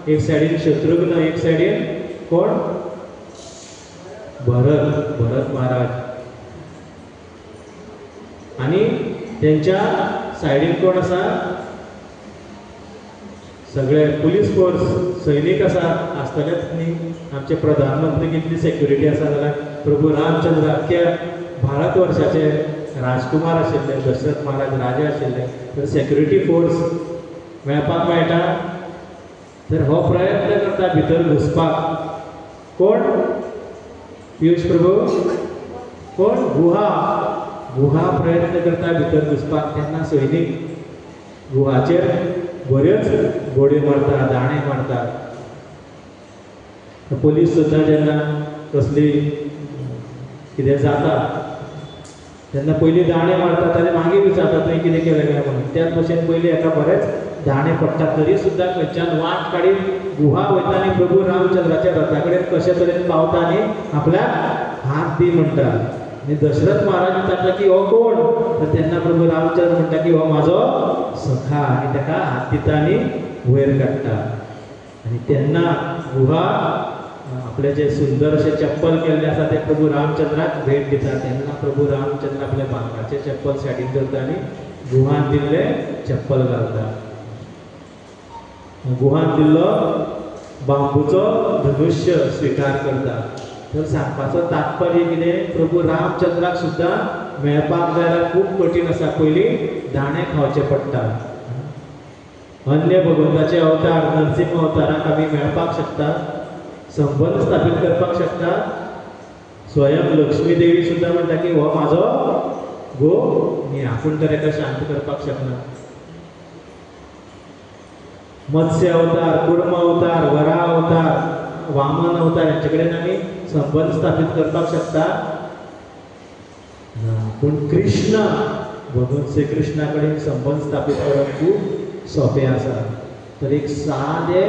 [SPEAKER 1] एक सायडीन शत्रुघ्न, एक सायडीन कोण? भरत महाराज. आनी त्यांच्या सायडीन कोण आसा? सगळे पुलीस फोर्स, सैनीक आसतलेच न्ही. आमचे प्रधानमंत्री कितली सेक्युरिटी आसा जाल्यार प्रभू रामचंद्र अख्ख्या भारत वर्षाचे राजकुमार आशिल्ले, दशरथ महाराज राजा आशिल्ले, तर सेक्युरिटी फोर्स मेळपाक मेळटा. तर हो प्रयत्न करता भितर घुसपाक. कोण? पियुष प्रभू कोण? गुहा प्रयत्न करता भितर घुसपाक. तेन्ना सैनीक गुहाचेर बऱ्योच गोडयो मारता, दाणे मारता. पुलीस सुद्दां जेन्ना कसली कितें जाता तेन्ना पयलीं दाणे मारतात आनी मागीर विचारता तुवें कितें केलें काय म्हणून. त्याच भशेन पयलीं हेका बरेच दाणे पडटात. तरी सुद्दां खंयच्यान वाट काडीत गुहा वयता आनी प्रभू रामचंद्राच्या रथा कडेन कशे तरेन पावता आनी आपल्याक हात दी म्हणटा. आनी दशरथ महाराज विचारता की हो कोण? तर तेन्ना प्रभू रामचंद्र म्हणटा की हो म्हाजो सखा, आनी ताका हात दिता आनी वयर काडटा. आनी तेन्ना गुहा आपले जे सुंदर अशे चप्पल केल्ले आसा ते प्रभू रामचंद्राक भेट दिता. तेन्ना प्रभू रामचंद्र आपले भांगराचे चप्पल सायडीन करता आनी गुहान दिल्ले चप्पल घालता. गुहान दिल्लो बांबूचो धनुष्य स्विकार करता. तर सांगपाचो तात्पर्य कितें? प्रभू रामचंद्राक सुद्दां मेळपाक जाय जाल्यार खूब कठीण आसा. पयलीं दाणे खावचे पडटा. अन्य भगवंताचे अवतार, नरसिंह अवताराक आमी मेळपाक शकता, संबंध स्थापीत करपाक शकता. स्वयं लक्ष्मी देवी सुद्दां म्हणटा की हो म्हाजो गो, न्ही आपूण तर एका शांत करपाक शकना. मत्स्य अवतार, कुर्म अवतार, वरा अवतार, वामन अवतार हांचे कडेन आमी संबंध स्थापीत करपाक शकता. पूण कृष्ण, भगवान श्री कृष्णा कडेन संबंध स्थापीत करप खूब सोंपें आसा. तर एक सादे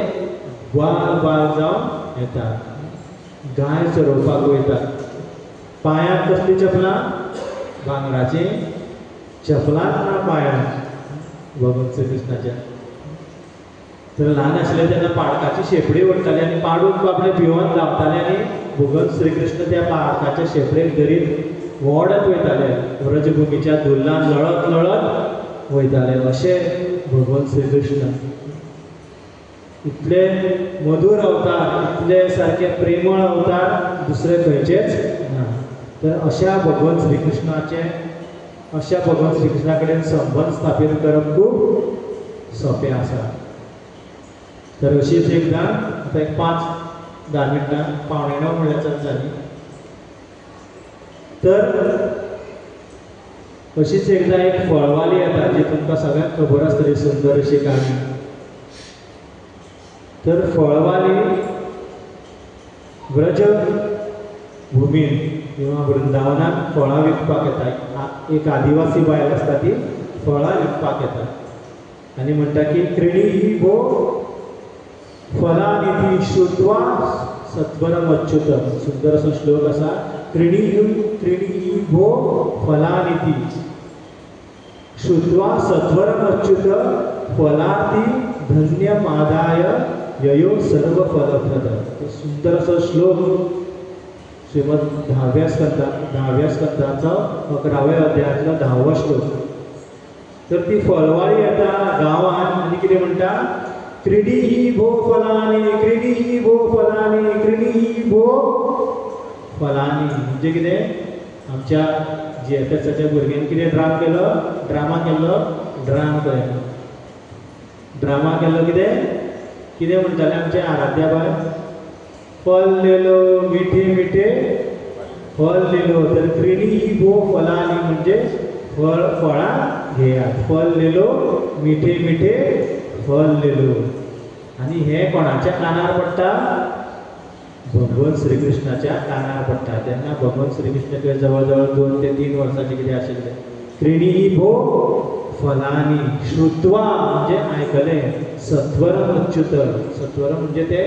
[SPEAKER 1] बाल जावन येता, गाय चरोवपाक वयता. पांयांक कसली चपलां? भांगराची चपलां ना पांयांक भगवान श्री कृष्णाच्या. तर ल्हान आशिल्ले तेन्ना पाडकाची शेपडी ओडटाले आनी पाडूक बाबडे भिवून धांवताले आनी भगवान श्री कृष्ण त्या पाडकाच्या शेपडेक धरीत ओडत वयताले. व्रजभुमीच्या धुल्लान लळत वयताले. अशें भगवान श्री कृष्ण. इतले मधुर अवतार, इतले सारके प्रेमळ अवतार दुसरे खंयचेच ना. तर अशा भगवान श्री कृष्णा कडेन संबंध स्थापीत करप खूब सोंपें आसा. तर अशीच एकदां आतां एक 5-10 मिनटां, 8:45 म्हणल्यार जाली. तर अशीच एकदां एक फळवाली येता जी तुमकां सगळ्यांक खबर आसतली, सुंदर अशी काणी. तर फळवाली व्रज भुमीन किंवा वृंदावनाक फळां विकपाक येता. एक आदिवासी बायल आसता ती फळां विकपाक येता आनी म्हणटा की क्रीणी भो फलानिधी श्रुत्वा सत्वरम अच्युतम. सुंदर असो श्लोक आसा. क्रीणी भो फलानिधी श्रुत्वा सत्वरम अच्युत फलार्थी धन्य मादाय ययो सर्व फलप्रद. सुंदर असो श्लोक श्रीमद 10व्या स्कंदाचो 11व्या अध्यायातलो 10वो श्लोक. तर ती फळवाळी येता गांवांत आनी कितें म्हणटा? क्रीडी भो फलानी, क्रीडी भो फलानी, क्रीडी भो फलानी. म्हणजे कितें? आमच्या GFSच्या भुरग्यांनी कितें ड्रामा केलो? ड्रामा केलो कितें म्हणटाले आमचे आराध्या बाय, फल लेलो मिठे मिठे फल लेलो, तर त्रिणी भो फलानी म्हणजे फळां घेयात, फल लेलो मिठे मिठे फल लेलो. आणि हे कोणाच्या कानार पडटा? भगवान श्रीकृष्णाच्या कानार पडटा. तेन्ना भगवान श्रीकृष्ण जवळ जवळ 2 ते 3 वर्सांचे कितें आशिल्ले. त्रिणी भो फलानी श्रुत्वा म्हणजे आयकले, सत्वरम अच्युत, सत्वरम म्हणजे ते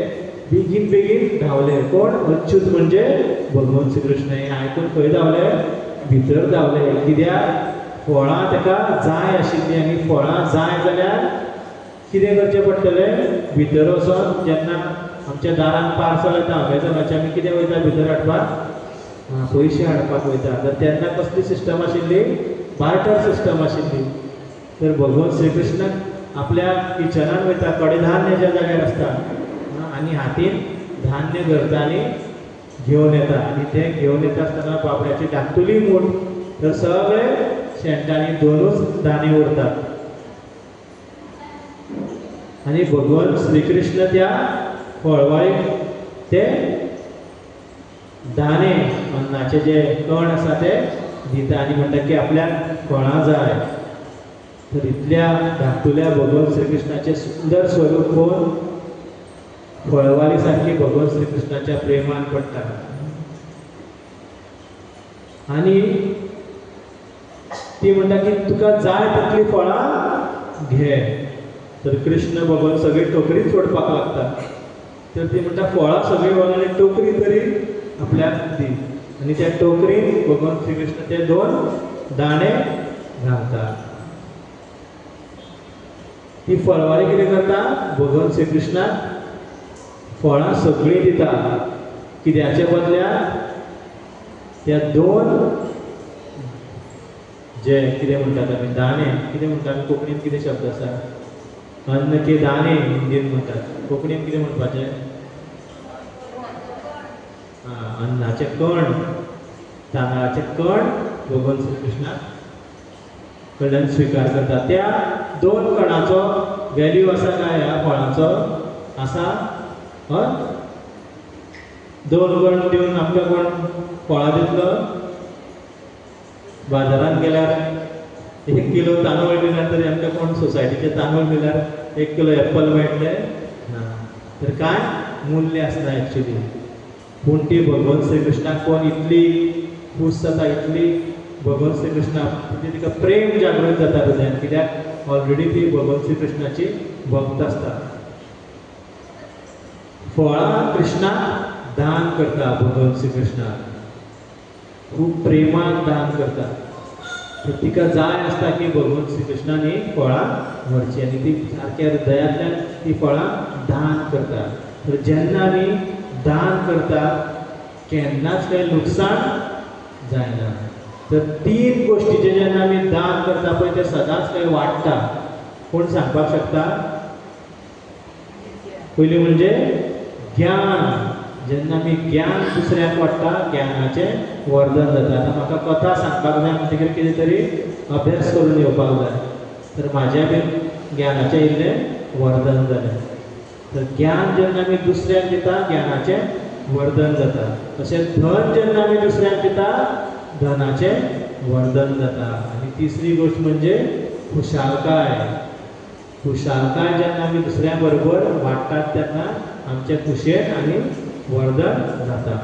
[SPEAKER 1] बेगीन बेगीन धावले. कोण? अच्युत म्हणजे भगवान श्रीकृष्ण. हे आयकून खंय धावले? भितर धावले. कित्याक? फळां ताका जाय आशिल्ली, आनी फळां जाय जाल्यार कितें करचें पडटलें? भितर वचोन जेन्ना आमच्या दारान पार्सल येता अमेझॉनाचें, आमी कितें वयता भितर हाडपाक? पयशे हाडपाक वयता. तर तेन्ना कसली सिस्टम आशिल्ली? बार्टर सिस्टम आशिल्ली. तर भगवान श्रीकृष्ण आपल्या किचनान वयता, कडधान्य ज्या जाग्यार आसता आनी हातीन धान्य धरता आनी घेवन येता. आनी ते घेवन येता आसतना बाबड्याची धाकटुली मूठ, तर सगळे शेंटांनी 2च दाणे उरतात. आनी भगवान श्रीकृष्ण त्या फळवळीक ते दाणे अन्नाचे जे कण आसा ते दिता आनी म्हणटा की आपल्याक फळां जाय. तर इतल्या धाकटुल्या भगवान श्रीकृष्णाचे सुंदर स्वरूप पळोवन फळवाली सारखी भगवान श्रीकृष्णाच्या प्रेमान पडटा. आनी ती म्हणटा की तुका जाय तितली फळां घे. तर कृष्ण भगवान सगळी टोकरी सोडपाक लागता. तर ती म्हणटा फळां सगळी व्हर आनी टोकरी तरी आपल्याक दी. आनी त्या टोकरीन भगवान श्रीकृष्ण ते 2 दाणे घालता. ती फळवाळी कितें करता? भगवान श्रीकृष्णाक फळां सगळीं दिता. कित्याच्या बदल्याक? त्या 2 जे कितें म्हणटात आमी दाणे, कितें म्हणटा आमी कोंकणीन कितें शब्द आसा? अन्न के दाणे हिंदीन म्हणटात. कोंकणीन कितें म्हणपाचें? अन्नाचे कण, तांदळाचे कण भगवान श्रीकृष्णाक कडल्यान स्विकार करता. त्या 2 कणाचो व्हॅल्यू आसा काय ह्या फळांचो? आसा. 2 कण दिवन आमकां कोण फळां दितलो? बाजारान गेल्यार 1 किलो तांदूळ दिल्यार तरी आमकां कोण सोसायटीचे तांदूळ दिल्यार 1 किलो एप्पल मेळटले ना. तर काय मूल्य आसना एक्चुली. पूण ती भगवान श्रीकृष्णाक कोण इतली खूश जाता, इतली भगवान श्रीकृष्णा म्हणजे तिका प्रेम जागृत जाता हृदयान. कित्याक? ऑलरेडी ती भगवान श्रीकृष्णाची भक्त आसता. फळां कृष्णाक दान करता भगवान श्रीकृष्णाक, खूब प्रेमान दान करता. तर तिका जाय आसता की भगवान श्रीकृष्णान ही फळां व्हरची आनी ती सारक्या हृदयांतल्यान ती फळां दान करता. तर जेन्ना आमी दान करता केन्नाच काही नुकसाण जायना. तर 3 गोश्टीचे जेन्ना आमी दान करता पळय ते सदांच काही वाडटा. कोण सांगपाक शकता? पयलीं म्हणजे ज्ञान. जेन्ना आमी ज्ञान दुसऱ्याक वाडटा ज्ञानाचें वर्धन जाता. आतां म्हाका कथा सांगपाक जाय म्हणटकीर कितें तरी अभ्यास करून येवपाक जाय. तर म्हाज्या बीन ज्ञानाचें इल्लें वर्धन जालें. तर ज्ञान जेन्ना आमी दुसऱ्याक दिता ज्ञानाचें वर्धन जाता. तशेंच धन जेन्ना आमी दुसऱ्याक दिता धनाचें वर्धन जाता. आनी तिसरी गोश्ट म्हणजे खुशालकाय. खुशालकाय जेन्ना आमी दुसऱ्या बरोबर वाडटात तेन्ना आमचे खुशेन आनी वर्धन जाता.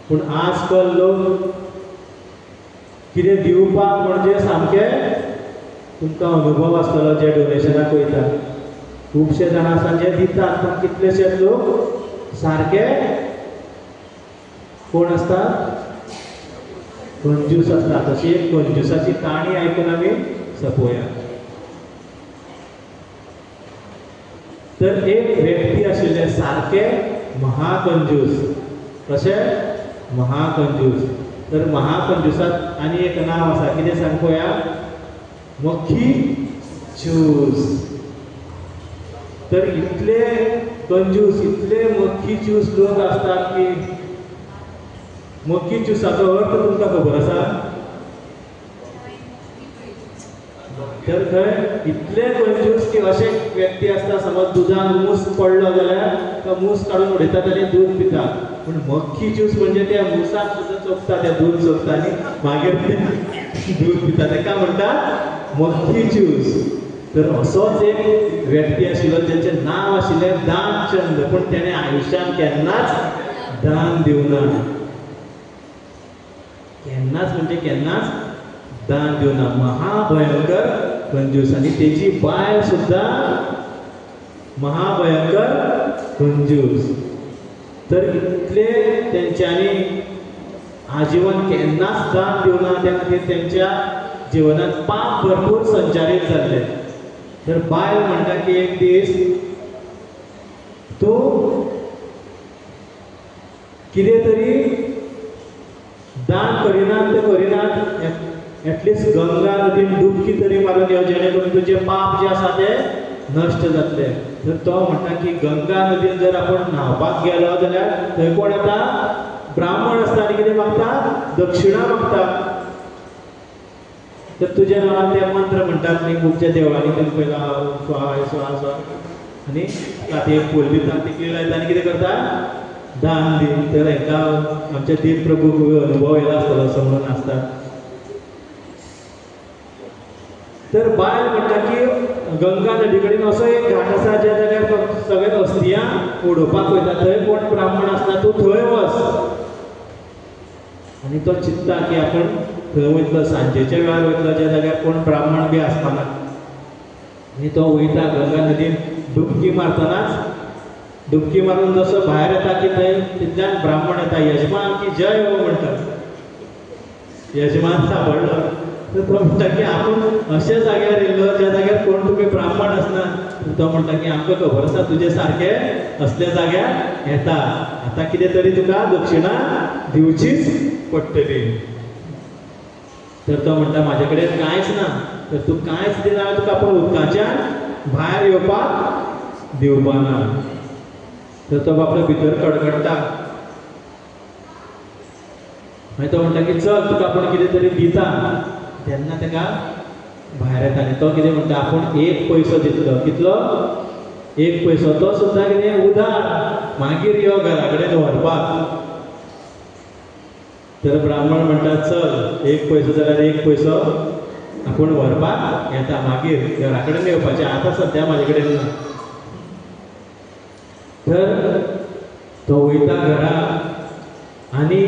[SPEAKER 1] पूण आजकाल लोक कितें दिवपाक म्हणजे सामकें तुमकां अनुभव आसतलो जे डोनेशनाक वयता. खुबशे जाण आसा जे दितात पूण कितलेशेच लोक सारके कोण आसता? कंजूस आसता. तशी एक कंजूसाची काणी आयकून आमी सपोया. तर एक व्यक्ती आशिल्ले सारके महाकंजूस. कशें? महाकंजूस. तर महाकंजूसात आनी एक नांव आसा. कितें सांग पळोवया? मक्खी चूस. तर इतले कंजूस, इतले मक्खी चूस लोक आसतात की मक्खी चुसाचो अर्थ तुमकां खबर आसा? तर थंय इतले कंजूस की असे व्यक्ती असता समज दुधान मूस पडलो जाल्यार तो मूस काढून उडयतात आनी दूध पिता. पूण मख्खी ज्यूस म्हणजे त्या मुसाक सुद्दां चोखता, त्या दूध चोखता आनी मागीर ते दूध पिता, ताका म्हणटात मख्खी ज्यूस. तर असोच एक व्यक्ती आशिल्लो जेचें नांव आशिल्लें दानचंद, पूण तेणें आयुश्यान केन्नाच दान दिवना, केन्नाच म्हणजे केन्नाच दान दिवना. महाभयंकर कंजूस. आनी तेची बायल सुद्दां महाभयंकर कंजूस. तर इतले तेंच्यांनी आजीवन केन्नाच दान दिवना, त्या खातीर तेंच्या जिवनांत पाप भरपूर संचारीत जाल्ले. तर बायल म्हणटा की एक दीस तूं कितें तरी दान करिनात ते करिनात, एटलिस्ट गंगा नदीन डुबकी तरी मारून यो, जेणे करून तुजे पाप जे आसा ते नश्ट जातले. तर तो म्हणटा की गंगा नदीन जर आपण न्हावपाक गेलो जाल्यार थंय कोण येता? ब्राह्मण आसता आनी कितें मागता? दक्षिणा मागता. तर तुज्या नांवान ते मंत्र म्हणटात न्ही खूबच्या देवळांनी, तेंका पयला स्वाहा स्वाहा स्वाहा आनी ताती एक फूल दिता, तिकली लायता आनी कितें करता? दान दी. तर हांकां आमच्या देव प्रभूक अनुभव येयलो आसतलो असो म्हणून आसता. तर बायल म्हणटा की गंगा नदी कडेन असो एक घाट आसा ज्या जाग्यार सगळे अस्तियां उडोवपाक वयता, थंय कोण ब्राह्मण आसता तूं थंय वच. आनी तो चिंतता की आपण थंय वयतलो, सांजेच्या वेळार वयतलो ज्या जाग्यार कोण ब्राह्मण बी आसपाना. आनी तो वयता गंगा नदीन डुबकी मारतनाच, डुबकी मारून जसो भायर येता की थंय तितल्यान ब्राह्मण येता, यजमान की जय हो म्हणटा. यजमान सांपडलो. तर तो म्हणटा की आपूण अशा जाग्यार येयल्लो ज्या जाग्यार कोण तुमी ब्राह्मण आसना. तो म्हणटा की आमकां खबर आसा तुजे सारके असल्या जाग्यार येता, आतां कितें तरी तुका दक्षिणा दिवचीच पडटली. तर तो म्हणटा म्हाजे कडेन कांयच ना. तर तूं कांयच दिना जाल्यार तुका आपूण उदकाच्यान भायर येवपाक दिवपाना. तर तो बाबडो भितर कडकडटा. मागीर तो म्हणटा की चल तुका आपूण कितें तरी दिता. तेन्ना ताका भायर येता आनी तो कितें म्हणटा आपूण एक पयसो दितलो. कितलो? एक पयसो. तो सुद्दां कितें उधार, मागीर यो घरा कडेन व्हरपाक. तर ब्राह्मण म्हणटा चल एक पयसो जाल्यार एक पयसो आपूण व्हरपाक येता, मागीर घरा कडेन येवपाचें, आतां सद्या म्हाजे कडेन ना. तर तो वयता घरा आनी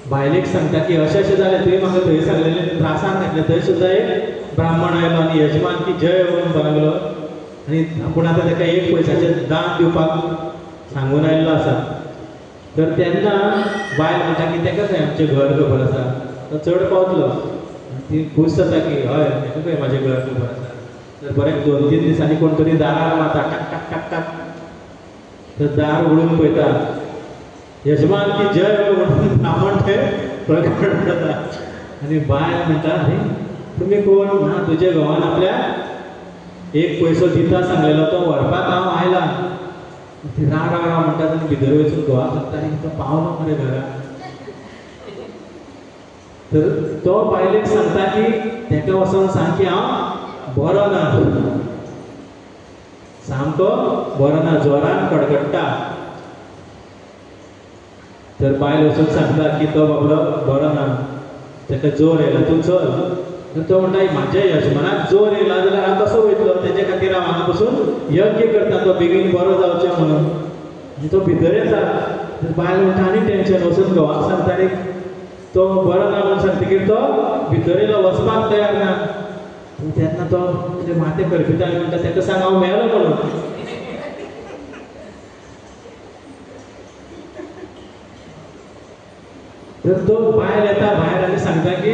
[SPEAKER 1] बायलेक सांगता की अशें अशें जालें, तुवें म्हाका थंय सांगलेलें त्रासान घातलें. थंय सुद्दां एक ब्राह्मण आयलो आनी यजमान की जय हो म्हणपाक लागलो. आनी आपूण आतां ताका एक पयशाचें दान दिवपाक सांगून आयिल्लो आसा. तर तेन्ना बायल म्हणटा की ताका खंय आमचें घर खबर आसा. तो चड पावतलो. ती खूश जाता की हय ताका खंय म्हाजें घर खबर आसा. तर बरें 2-3 दिसांनी कोण तरी दारार मारता, टाक टाक टाक टाक. तर दार उगडून पळयता, यजमान की जय हो म्हणून ब्राह्मण ते प्रकट जाता. आनी बायल म्हणटा अरे तुमी कोण? ना तुजे घोवान आपल्या एक पयसो दिता सांगलेलो, तो व्हरपाक हांव आयला. ती राव राव राव म्हणटा आनी भितर वचून घोवाक सांगता आनी तो पावलो मरे घरा. तर तो बायलेक सांगता की ताका वचोन सांग की हांव बरो ना, सामको बरो ना, जोरान कडकडटा. तर बायल वचून सांगता की तो बाबडो बरो ना, ताका जोर येयला, तूं चल. तर तो म्हणटा म्हाज्या यजमानाक जोर येयला जाल्यार हांव कसो वयतलो, तेजे खातीर हांव हांगा बसून यज्ञ करता तो बेगीन बरो जावचें म्हणून. आनी तो भितर येता. तर बायल म्हणटा आनी टेंशन, वचून घोवाक सांगता आनी तो बरो ना म्हणून सांगतकीर तो भितर येयलो, वचपाक तयार ना. तेन्ना तो कितें माथें करपिता आनी म्हणटा ताका सांग हांव मेलो म्हणून. तर तो बायल येता भायर आनी सांगता की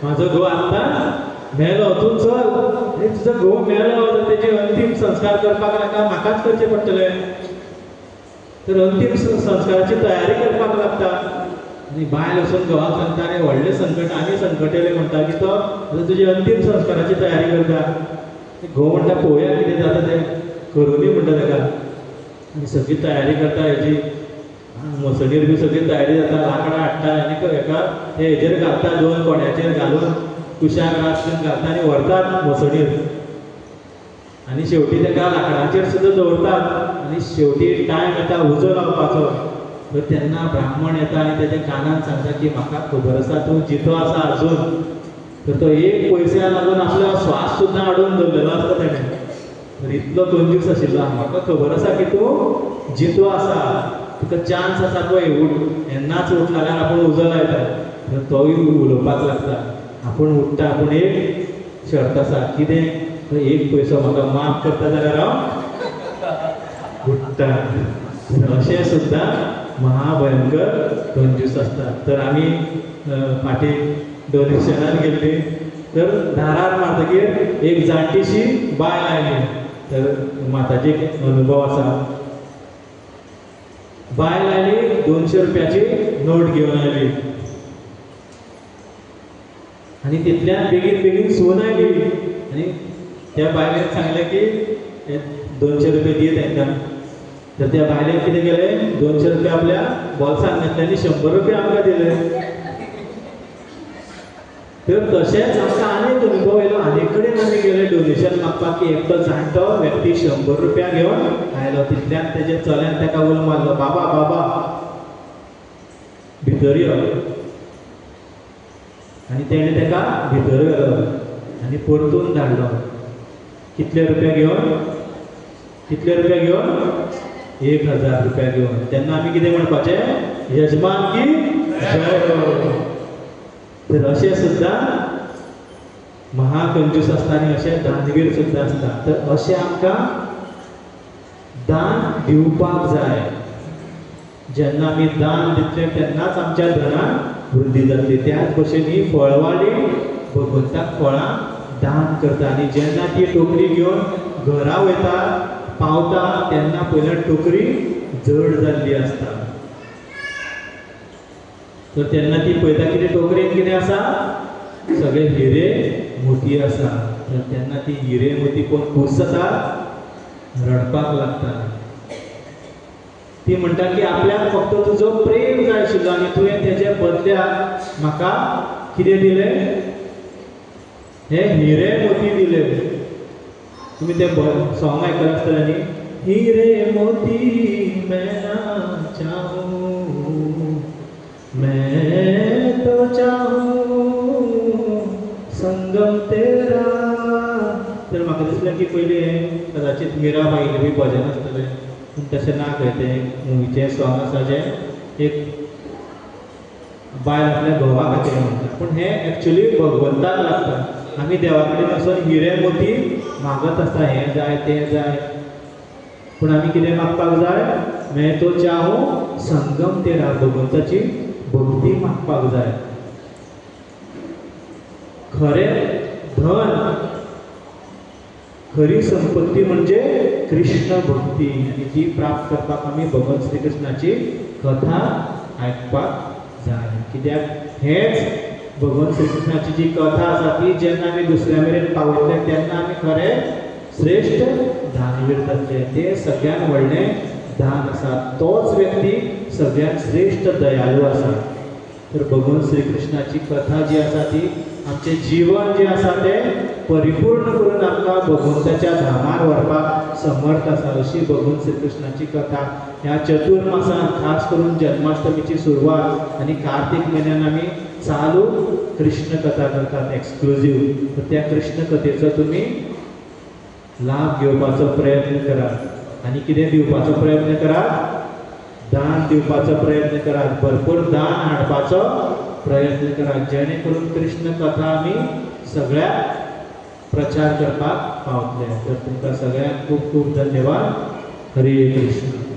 [SPEAKER 1] म्हाजो घोव आत्तां मेलो, तूं चल. आनी तुजो घोव मेलो तर तेजे अंतीम संस्कार करपाक नाका, म्हाकाच करचें पडटलें. तर अंतीम संस्काराची तयारी करपाक लागता. आनी बायल वचून घोवाक सांगता आनी व्हडलें संकट आनी संकट येयलें म्हणटा की तो तुजे अंतीम संस्काराची तयारी करता. घोव म्हणटा पळोवया कितें जाता तें, करुनी म्हणटा ताका. आनी सगळी तयारी करता हेजी, मसणीर बी सगळी तयारी जाता, लांकडां हाडटा आनी हेका हेजेर घालता, 2 कोण्याचेर घालून कुशाक रातून घालता आनी व्हरतात मोसडीर आनी शेवटी ताका लाकडाचेर सुद्दां दवरतात आनी शेवटी टायम येता उजो लावपाचो तर तेन्ना ब्राह्मण येता आनी तेज्या कानान सांगता की म्हाका खबर आसा तूं जितो आसा अजून तर तो एक पयस्या लागून आपलो स्वास सुद्दां हाडून दवरलेलो आसता ताणें तर इतलो कंजूस आशिल्लो म्हाका खबर आसा की तूं जितो आसा तुका चान्स आसा पळय उठ केन्नाच उठला जाल्यार आपूण उजो लायता तर तोय उलोवपाक लागता आपूण उठता पूण एक शर्त आसा कितें तर एक पयसो म्हाका माफ करता जाल्यार हांव उठता अशें सुद्दां महाभयंकर कंजूस आसता तर आमी फाटीं डोनेशनान गेल्ली तर दारार मारतकीर एक जाणटीशी बायल आयली तर माताचे अनुभव आसा बायल आयली 200 रुपयाची नोट घेवन आयली आनी तितल्यान बेगीन बेगीन सून आयली आनी त्या बायलेन सांगलें की 200 रुपया दी तांकां तर त्या बायलेन कितें केलें 200 रुपया आपल्या बॉल्सान घातले आनी 100 रुपया आमकां दिले तर तशेंच आमकां आनी एक अनुभव येयलो आनी कडेन आमी गेले डोनेशन मागपाक की एकटो जाणटो व्यक्ती 100 रुपया घेवन आयलो तितल्यान तेजे चल्यान ताका उलो मारलो बाबा बाबा भितर यो आनी तेणें ताका भितर व्हेलो आनी परतून धाडलो कितले रुपया घेवन 1000 रुपया घेवन तेन्ना आमी कितें म्हणपाचें यजमान की जय हो तर अशें सुद्दां महाकंजूस आसता आनी अशें दानवीर सुद्दां आसता तर अशें आमकां दान दिवपाक जाय जेन्ना आमी दान दितले तेन्नाच आमच्या धनाक वृद्धी जातली त्याच भशेन ही फळवाडी भगवंताक फळां दान करता आनी जेन्ना ती टोकरी घेवन घरा वयता पावता तेन्ना पयलीं टोकरी जड जाल्ली आसता तर तेन्ना ती पळयता कितें टोकरेन कितें आसा सगळे हिरे मोती आसा तर तेन्ना ती हिरे मोती कोण खूश जाता रडपाक लागता ती म्हणटा की आपल्याक फक्त तुजो प्रेम जाय आशिल्लो आनी तुवें तेजे बदल्याक म्हाका कितें दिलें हे हिरे मोती दिले तुमी ते सॉंग आयकलां आसतलें न्ही हिरे मोती मैं ना चाहूं मैं तो चाहूं संगम तेरा तर म्हाका दिसलें की पयलीं कदाचित मिराबाईन बी भजन आसतलें पूण तशें ना खंय तें मुवीचें सॉंग आसा जें एक बायल आपल्या घोवा खातीर म्हणटा पूण हें एक्चुली भगवंताक लागता आमी देवा कडेन वचून हिरे मोती मागत आसता हें जाय तें जाय पूण आमी कितें मागपाक जाय मैं तो चाहूं संगम तेरा भगवंताची भक्ती मागपाक जाय खरें धन खरी संपत्ती म्हणजे कृष्ण भक्ती आनी ती प्राप्त करपाक आमी भगवान श्री कृष्णाची कथा आयकपाक जाय कित्याक हेच भगवान श्री कृष्णाची जी कथा आसा ती जेन्ना आमी दुसऱ्या मेरेन पावयतले तेन्ना आमी खरें श्रेष्ठ दानवीर जातले ते सगळ्यान व्हडलें दान आसा तोच व्यक्ती सगळ्यात श्रेष्ठ दयाळू आसा तर भगवान श्री कृष्णाची कथा जी आसा ती आमचें जीवन जें आसा तें परिपूर्ण करून आमकां भगवंताच्या धामार व्हरपाक समर्थ आसा अशी भगवान श्री कृष्णाची कथा ह्या चतुर्मासान खास करून जन्माष्टमीची सुरवात आनी कार्तिक म्हयन्यान आमी चालू कृष्ण कथा करतात एक्सक्लुझीव तर त्या कृष्ण कथेचो तुमी लाभ घेवपाचो प्रयत्न करात आनी कितें दिवपाचो प्रयत्न करात दान दिवपाचो प्रयत्न करात भरपूर दान हाडपाचो प्रयत्न करात जेणे करून कृष्ण कथा आमी सगळ्या प्रचार करपाक पावतले तर तुमकां सगळ्यांक खूब खूब धन्यवाद हरे कृष्ण